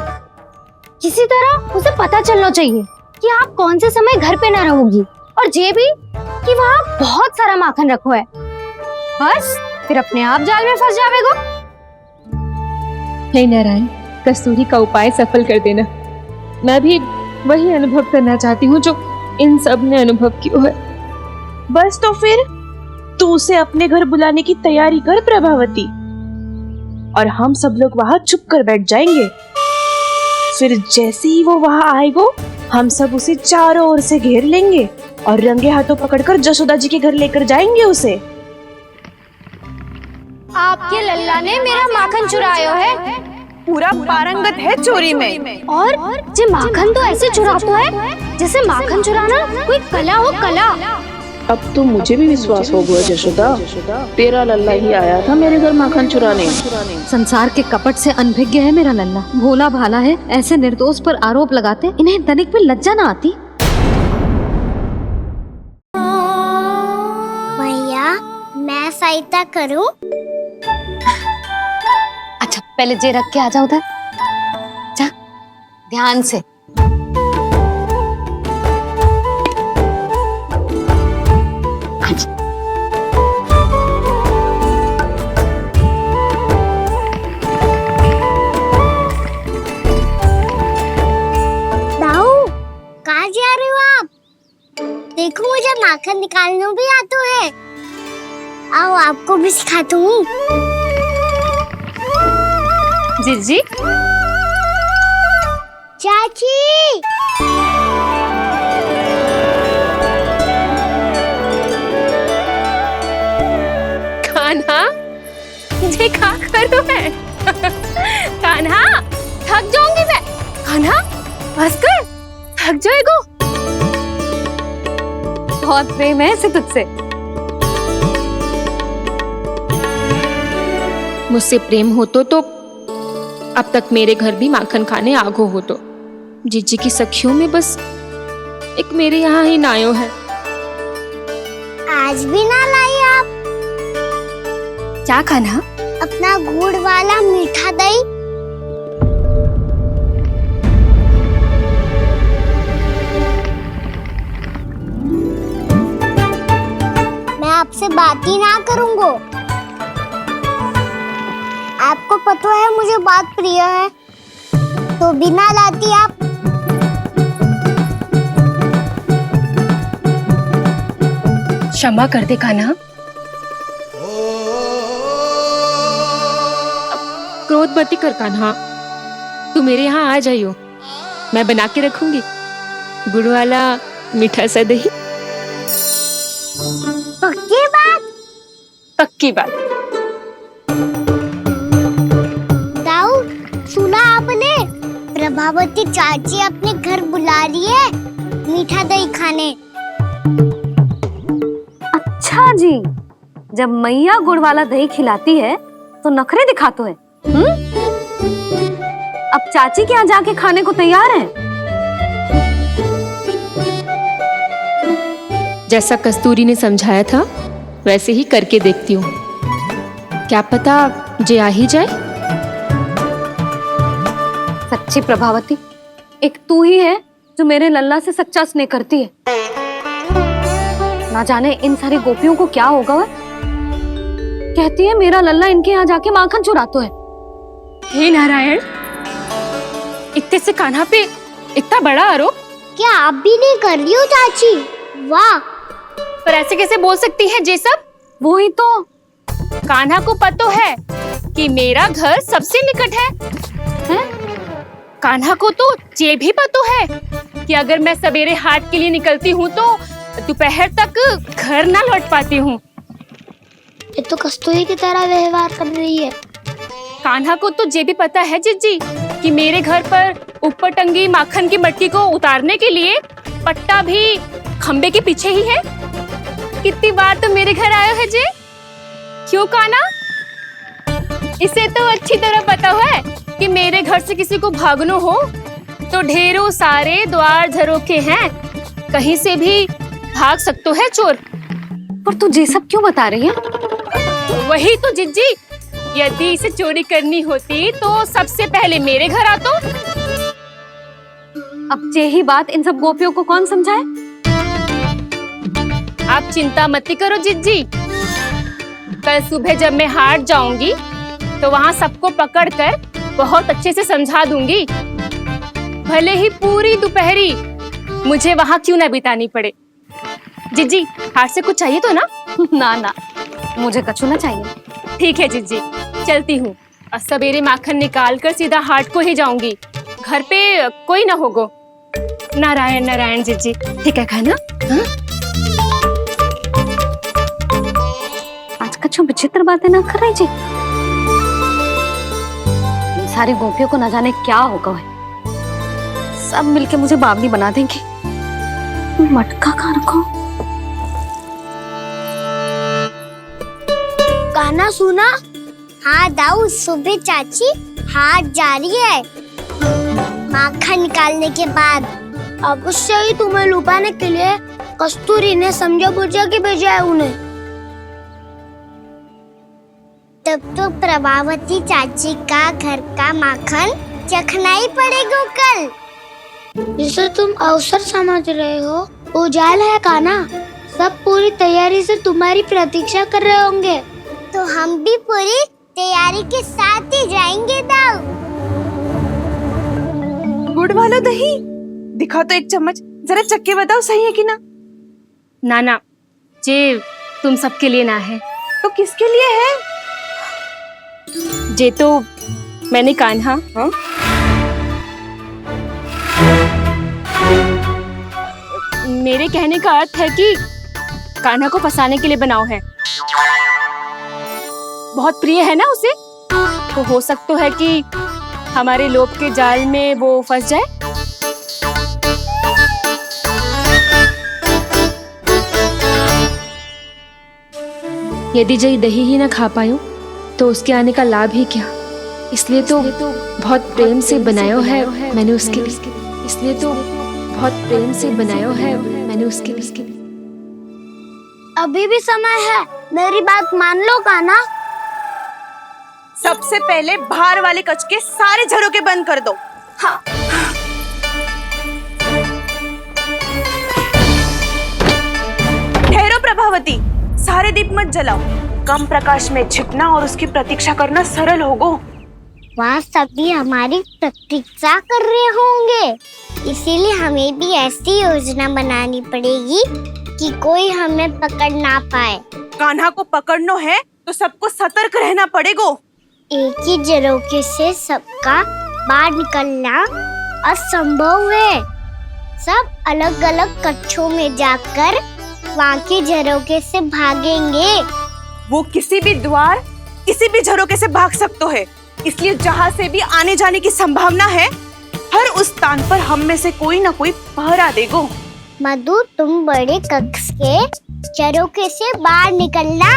किसी तरह उसे पता चलना चाहिए कि आप कौन से समय घर पे ना रहोगी, और ये भी कि वहाँ बहुत सारा माखन रखो है। बस फिर अपने आप जाल में फंस जावेगो। हे नारायण, कस्तूरी का उपाय सफल कर देना। मैं भी वही अनुभव करना चाहती हूँ जो इन सब ने अनुभव किया है। बस तो फिर तू उसे अपने घर बुलाने की तैयारी कर प्रभावती, और हम सब लोग वहाँ छुप कर बैठ जाएंगे। फिर जैसे ही वो वहाँ आएगा, हम सब उसे चारों ओर से घेर लेंगे और रंगे हाथों पकड़कर जशोदा जी के घर लेकर जाएंगे उसे। आपके लल्ला ने मेरा माखन चुराया है, पूरा पारंगत है चोरी में। और जे माखन तो ऐसे चुराता है जैसे माखन चुराना कोई कला हो, कला। अब तो मुझे भी विश्वास हो गया जशोदा, तेरा लल्ला ही आया था मेरे घर माखन चुराने। संसार के कपट से अनभिज्ञ है मेरा लल्ला, भोला भाला है। ऐसे निर्दोष पर आरोप लगाते इन्हें तनिक भी लज्जा ना आती। भैया, मैं सहायता करूं? अच्छा, पहले जे रख के आ जाओ उधर, जा ध्यान से। माखन निकालना भी आता है। आओ आपको भी सिखाता हूँ। जीजी चाची कान्हा ये क्या करो है? कान्हा थक जाऊंगी मैं। कान्हा बस कर, थक जाएगो। बहुत प्रेम है इसे तुझसे। मुझसे प्रेम हो तो अब तक मेरे घर भी माखन खाने आगो हो तो। जीजी की सखियों में बस एक मेरे यहाँ ही नायो है। आज भी ना लाई आप? क्या खाना? अपना गुड़ वाला मीठा दही। मैं आपसे बात ही ना करूंगा। आपको पता है मुझे बात प्रिय है, तो बिना लाती आप। क्षमा कर दे कान्हा। क्रोध मत कर कान्हा, तू मेरे यहाँ आ जाइयो, मैं बना के रखूंगी गुड़ वाला मीठा सा दही। पक्की बात? पक्की बात। दाऊ, सुना आपने? प्रभावती चाची अपने घर बुला रही है मीठा दही खाने। अच्छा जी, जब मैया गुड़ वाला दही खिलाती है तो नखरे दिखाते हैं। अब चाची के यहाँ जाके खाने को तैयार है। जैसा कस्तूरी ने समझाया था वैसे ही करके देखती हूँ, क्या पता जे आ ही जाए। सच्ची प्रभावती, एक तू ही है जो मेरे लल्ला से सच्चा स्नेह करती है। ना जाने इन सारी गोपियों को क्या होगा। वह कहती है मेरा लल्ला इनके यहाँ जाके माखन चुराता है। हे नारायण, इतने से कान्हा पे इतना बड़ा आरोप। क्या आप भी नहीं कर रही हो चाची? वाह, पर ऐसे कैसे बोल सकती है जे सब? वो ही तो। कान्हा को पता है कि मेरा घर सबसे निकट है? कान्हा को तो ये भी पता है कि अगर मैं सवेरे हाट के लिए निकलती हूँ तो दोपहर तक घर ना लौट पाती हूँ। ये तो कस्तूरी की तरह व्यवहार कर रही है। कान्हा को तो ये भी पता है जीजी कि मेरे घर पर ऊपर टंगी माखन की मटकी को उतारने के लिए पट्टा भी खंबे के पीछे ही है। कितनी बार तो मेरे घर आयो है जे। क्यों कान्हा? इसे तो अच्छी तरह पता है कि मेरे घर से किसी को भागना हो तो ढेरों सारे द्वार झरोखे हैं, कहीं से भी भाग सकते है चोर। पर तू ये सब क्यों बता रही है? वही तो जिज्जी, यदि इसे चोरी करनी होती तो सबसे पहले मेरे घर आता। अब यही बात इन सब गोपियों को कौन समझाए? आप चिंता मत करो जिज्जी, कल सुबह जब मैं हाट जाऊंगी तो वहाँ सबको पकड़कर बहुत अच्छे से समझा दूंगी। भले ही पूरी दोपहरी मुझे वहाँ क्यों ना बितानी पड़े। जिज्जी, हाट से कुछ चाहिए तो ना? ना ना, मुझे कछु ना चाहिए। ठीक है जिज्जी, चलती हूँ। और सवेरे माखन निकाल कर सीधा हाट को ही जाऊंगी, घर पे कोई ना होगो। नारायण नारायण जिज्जी, ठीक है खाना? आज कछु विचित्र बातें ना कर रही जी। इन सारी गोपियों को न जाने क्या होगा है। सब मिलके मुझे बावली बना देंगे। मटका कहाँ रखो? गाना सुना? हाँ दाऊ, सुबह चाची हाट जा रही है माखन निकालने के बाद। अवश्य ही तुम्हें लुभाने के लिए कस्तूरी ने समझा बुझा के भेजा है उन्हें। तब तो प्रभावती चाची का घर का माखन चखना ही पड़ेगा कल। जिसे तुम अवसर समझ रहे हो वो जाल है कान्हा। सब पूरी तैयारी से तुम्हारी प्रतीक्षा कर रहे होंगे। तो हम भी पूरी तैयारी के साथ ही जाएंगे दाऊ। गुड़ वाला दही दिखाओ तो एक चम्मच, जरा चख के बताओ सही है कि ना। ना जे तुम सबके लिए ना है। तो किसके लिए है? जे तो मैंने कान्हा मेरे कहने का अर्थ है कि कान्हा को फंसाने के लिए बनाओ है। बहुत प्रिय है ना उसे, तो हो सकता है कि हमारे लोभ के जाल में वो फंस जाए। यदि जय दही ही ना खा पायो तो उसके आने का लाभ ही क्या। इसलिए तो बहुत प्रेम से बनायो है मैंने उसके लिए। इसलिए तो बहुत प्रेम से बनायो है मैंने उसके लिए। अभी भी समय है, मेरी बात मान लो कान्हा। सबसे पहले बाहर वाले कच के सारे झरोके बंद कर दो। हाँ। ठहरो प्रभावती, सारे दीप मत जलाओ। कम प्रकाश में छिपना और उसकी प्रतीक्षा करना सरल होगो। वहाँ सभी हमारी प्रतीक्षा कर रहे होंगे, इसीलिए हमें भी ऐसी योजना बनानी पड़ेगी कि कोई हमें पकड़ ना पाए। कान्हा को पकड़ना है तो सबको सतर्क रहना पड़ेगा। एक ही झरोखे से सबका बाहर निकलना असंभव है। सब अलग अलग कक्षों में जाकर वहाँ के झरोखे से भागेंगे। वो किसी भी द्वार, किसी भी झरोखे से भाग सकते है, इसलिए जहाँ से भी आने जाने की संभावना है, हर उस स्थान पर हम में से कोई ना कोई पहरा देगो। मधु, तुम बड़े कक्ष के झरोखे से बाहर निकलना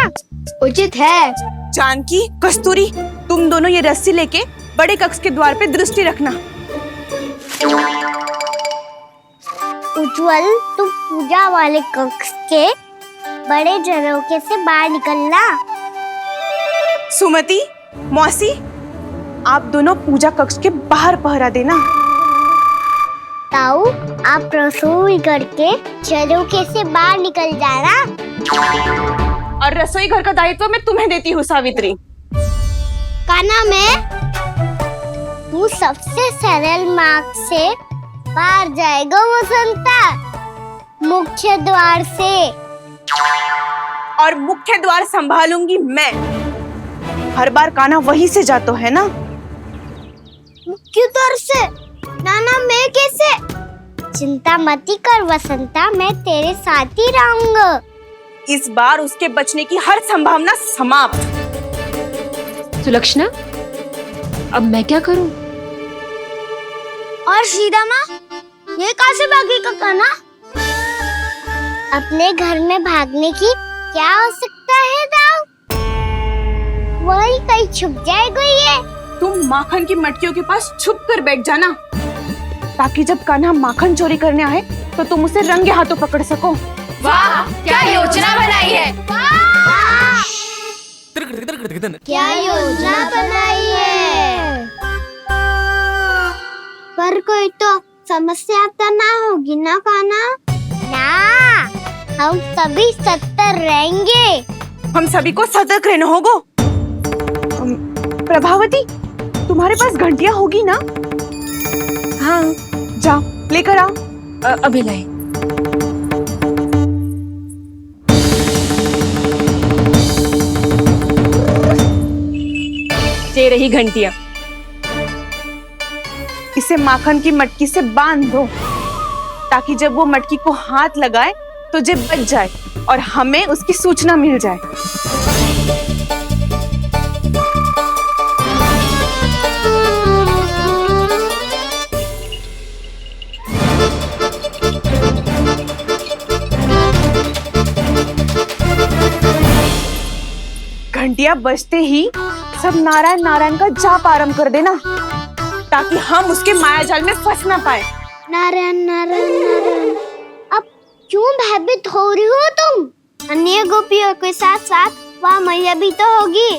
उचित है। जानकी, कस्तूरी, तुम दोनों ये रस्सी लेके बड़े कक्ष के द्वार पे दृष्टि रखना। उज्जवल, तुम पूजा वाले कक्ष के बड़े झरोखे से बाहर निकलना। सुमति, मौसी, आप दोनों पूजा कक्ष के बाहर पहरा देना। ताऊ, आप रसोई घर के झरोखे से बाहर निकल जाना। और रसोई घर का दायित्व मैं तुम्हें देती हूँ सावित्री। कान्हा, तू सबसे सरल मार्ग से बाहर जाएगा वसंता, मुख्य द्वार से। और मुख्य द्वार संभालूंगी मैं। हर बार कान्हा वहीं से जाता है ना। मुख्य द्वार से? नाना, मैं कैसे? चिंता मत कर वसंता, मैं तेरे साथ ही रहूंगा। इस बार उसके बचने की हर संभावना समाप्त। सुलक्षणा, अब मैं क्या करूं? और सीधा माँ, ये कहाँ से भागेगा कान्हा? अपने घर में भागने की क्या हो सकता है दाऊ? वही कहीं छुप जाएगा ये। तुम माखन की मटकियों के पास छुप कर बैठ जाना, ताकि जब कान्हा माखन चोरी करने आए तो तुम उसे रंगे हाथों पकड़ सको। वाह, क्या योजना बनाई है! क्या योजना बनाई है! पर कोई तो समस्या तो ना होगी ना कान्हा? ना, हम सभी सतर्क रहेंगे। हम सभी को सतर्क रहना होगा। प्रभावती, तुम्हारे पास घंटियां होगी ना? हाँ, जाओ लेकर आओ। अभी लाई। ये रही घंटियां। इसे माखन की मटकी से बांध दो, ताकि जब वो मटकी को हाथ लगाए तो जे बच जाए और हमें उसकी सूचना मिल जाए। घंटियां बजते ही सब नारायण नारायण का जाप आरंभ कर देना, ताकि हम उसके मायाजाल में फंस ना पाए। नारायण नारायण नारायण। अब क्यों भयभीत हो रही हो तुम? अन्य गोपियों के साथ साथ वहाँ मैया भी तो होगी।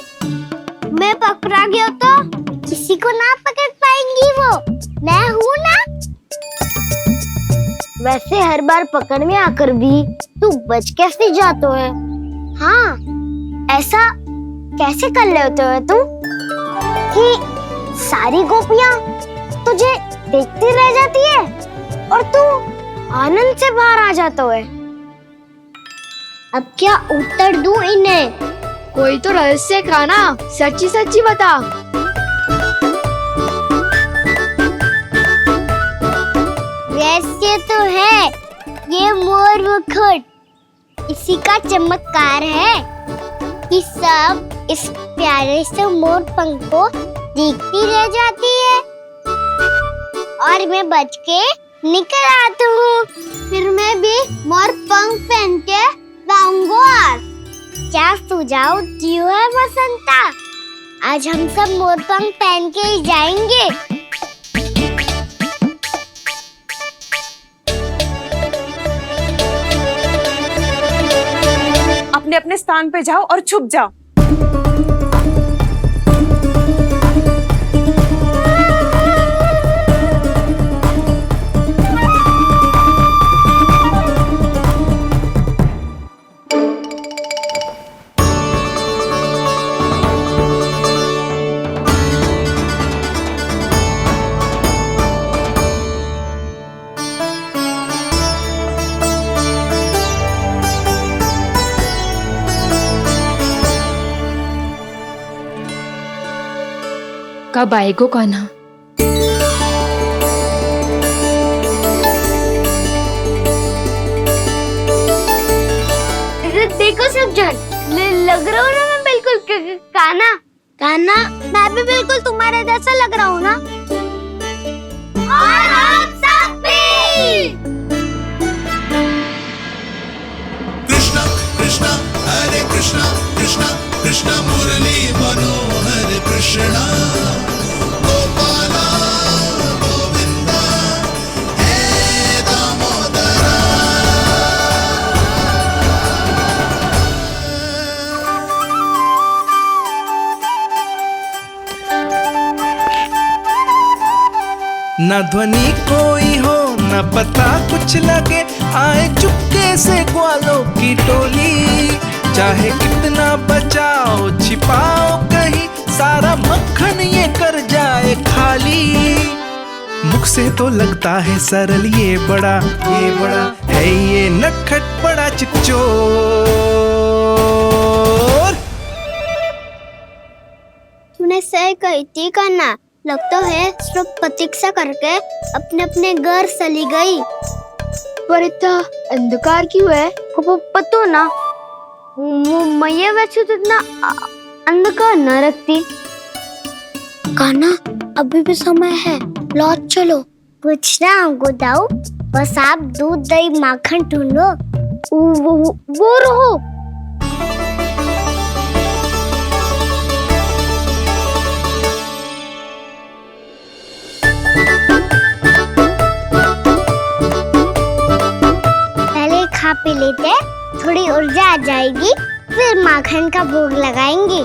मैं पकड़ा गया तो किसी को ना पकड़ पाएंगी वो, मैं हूँ ना। वैसे हर बार पकड़ में आकर भी तू बच कैसे जाता है? हाँ, ऐसा कैसे कर लेते हो तुम कि सारी गोपियाँ तुझे देखती रह जाती है और तू आनंद से बाहर आ जाता है? अब क्या उत्तर दूं इन्हें? कोई तो रहस्य काना, सच्ची सच्ची बता। रहस्य तो है, ये मोर मुकुट इसी का चमत्कार है कि सब इस प्यारे से मोर पंख को देखती रह जाती है और मैं बच के निकल आता हूँ। फिर मैं भी मोर पंख पहन के गाऊंगा। क्या सुझाव दियो है बसंता? आज हम सब मोर पंख पहन के ही जाएंगे। अपने अपने स्थान पे जाओ और छुप जाओ। कब आएगो कान्हा? देखो सब जन, लग रहा हूँ ना मैं बिल्कुल कान्हा। कान्हा, मैं भी बिल्कुल तुम्हारे जैसा लग रहा हूँ ना? और हम सब भी। कृष्णा कृष्णा हरे कृष्णा कृष्णा कृष्णा मुरली मनोहर कृष्णा गोपाला गोविंदा हे दामोदरा। न ध्वनि कोई हो न पता कुछ लगे, आए चुपके से ग्वालों की टोली। चाहे कितना बचाओ छिपाओ कहीं, सारा मक्खन ये कर जाए खाली। मुख से तो लगता है सरल, ये बड़ा है ये नटखट बड़ा चिच्चोर। तूने सही कही थी कान्हा, लगता है सिर्फ प्रतीक्षा करके अपने अपने घर चली गई। पर इतना अंधकार क्यों है? पतो ना, मैं वैसे तो इतना अंधकार न रखती। कान्हा, अभी भी समय है, लौट चलो। कुछ ना हमको दाऊ, बस आप दूध दही माखन ढूंढो। वो रहो। पहले खा पी लेते, थोड़ी ऊर्जा आ जाएगी, फिर माखन का भोग लगाएंगे।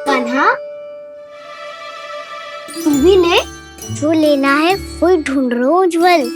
कान्हा, तू भी ले, जो लेना है वही ढूंढ रहा हूँ उज्जवल।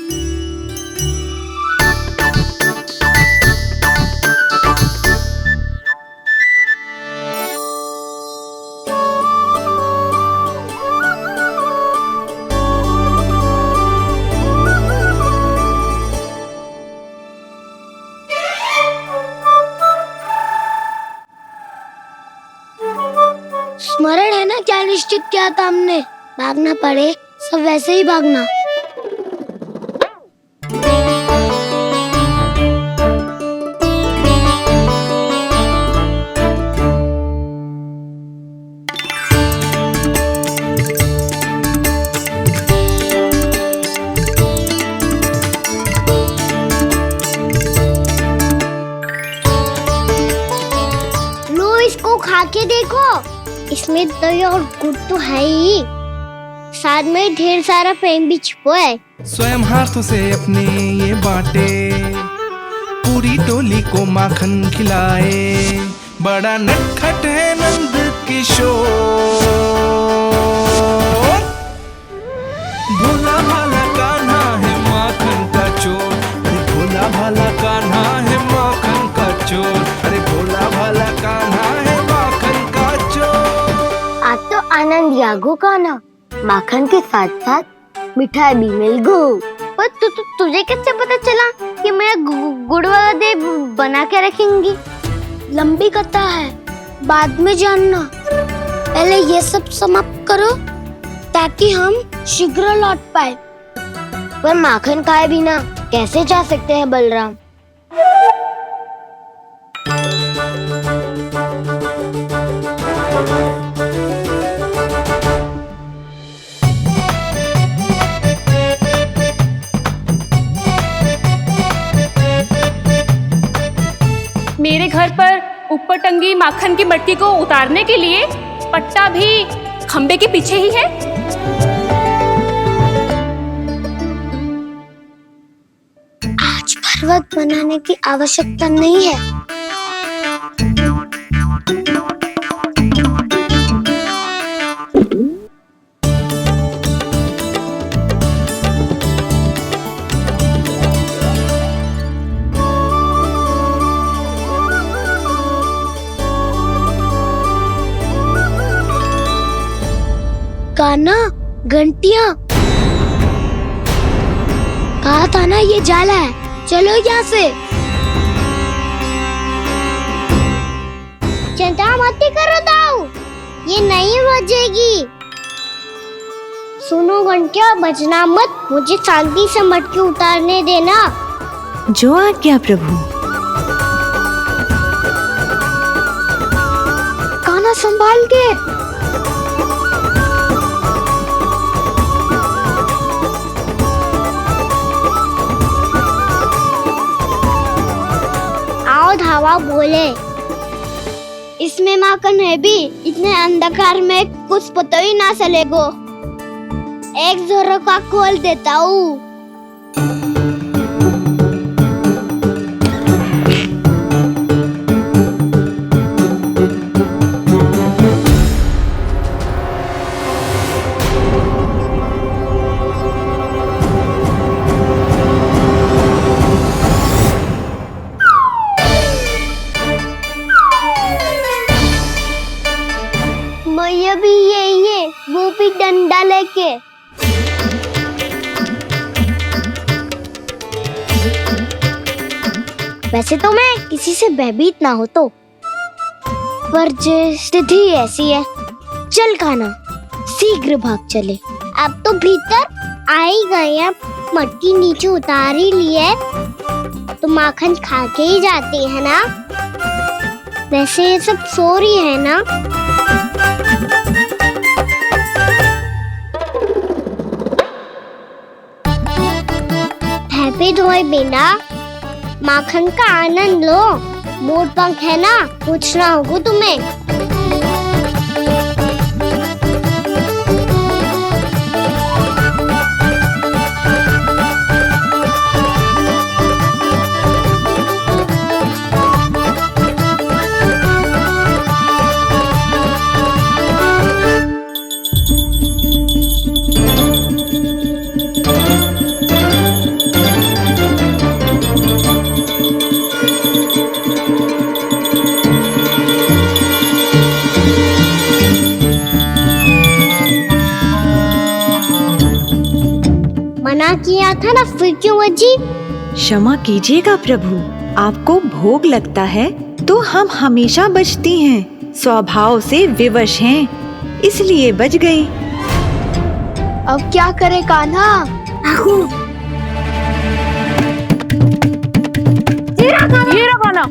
स्मरण है ना क्या निश्चित किया था हमने? भागना पड़े सब वैसे ही भागना। लो, इसको खा के देखो, इसमें दही और गुड़ तो है ही, साथ में ढेर सारा प्रेम भी छिपा है। स्वयं हाथों से अपने ये बांटे, पूरी टोली को माखन खिलाए। बड़ा नटखट है नंद किशोर, भोला भाला कान्हा है माखन का चोर। अरे भोला भाला कान्हा है माखन का चोर। अरे भोला भाला कान्हा है माखन कान्हा, माखन के साथ साथ मिठाई भी मिल गई। पर तुझे कैसे पता चला कि मैं गुड़ वाला देव बना के रखेंगी? लंबी कथा है, बाद में जानना। पहले ये सब समाप्त करो ताकि हम शीघ्र लौट पाए। पर माखन खाए बिना कैसे जा सकते हैं बलराम? मेरे घर पर ऊपर टंगी माखन की मटकी को उतारने के लिए पट्टा भी खंबे के पीछे ही है। आज पर्वत बनाने की आवश्यकता नहीं है। कान्हा, घंटियां, कहा था ना ये जाला है, चलो यहाँ से। चिंता मत करो दाऊ, ये नहीं बजेगी। सुनो घंटिया, बजना मत, मुझे शांति से मटकी उतारने देना। जो आज्ञा प्रभु। कान्हा संभाल के। धावा बोले, इसमें माखन है भी, इतने अंधकार में कुछ पता ही ना चलेगो। एक जोरों का खोल देता हूँ। भी ये वो भी डंडा लेके। वैसे तो मैं किसी से भयभीत ना हो तो, पर स्थिति ऐसी है। चल कान्हा, शीघ्र भाग चले। अब तो भीतर आ ही गए हैं, मटकी नीचे उतार ही लिए तो माखन खा के ही जाते हैं ना। वैसे ये सब सो रही है ना। भयभीत हुए बिना माखन का आनंद लो। मोर पंख है ना, पूछना होगा तुम्हें। मना किया था ना, फिर क्यों अजी? क्षमा कीजिएगा प्रभु, आपको भोग लगता है तो हम हमेशा बचती हैं, स्वभाव से विवश हैं, इसलिए बच गई। अब क्या करे कान्हा? ये रहा कान्हा।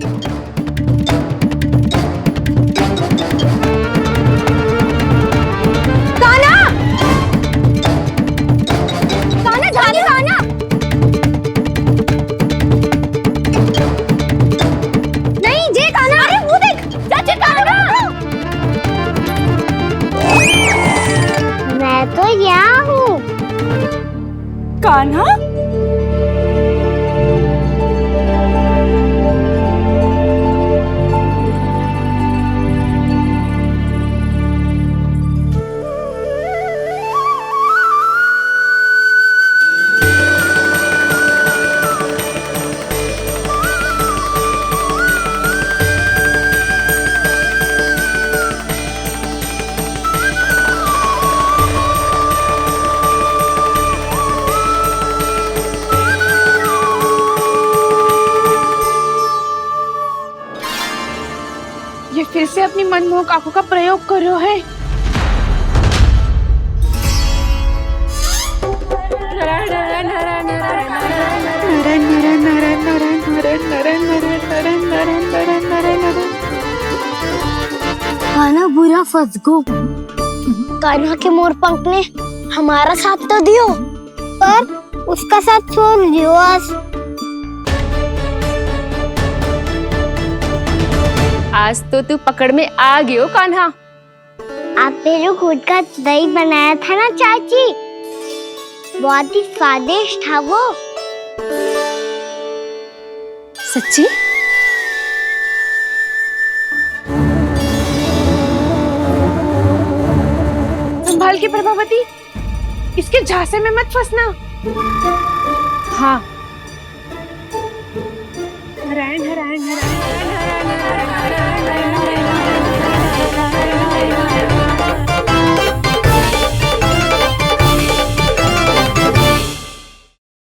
कान्हा, अपनी मनमोहक आंखों का प्रयोग कर रहे है। कान्हा बुरा फंस गो। कान्हा के मोर पंख ने हमारा साथ तो दियो, पर उसका साथ छोड़ दियो। आज तो तू पकड़ में आ गई हो कान्हा। आपने जो खुद का दही बनाया था ना चाची, बहुत ही स्वादिष्ट था वो। सच्ची? संभाल के प्रभावती, इसके झांसे में मत फंसना। हाँ। नारायण नारायण नारायण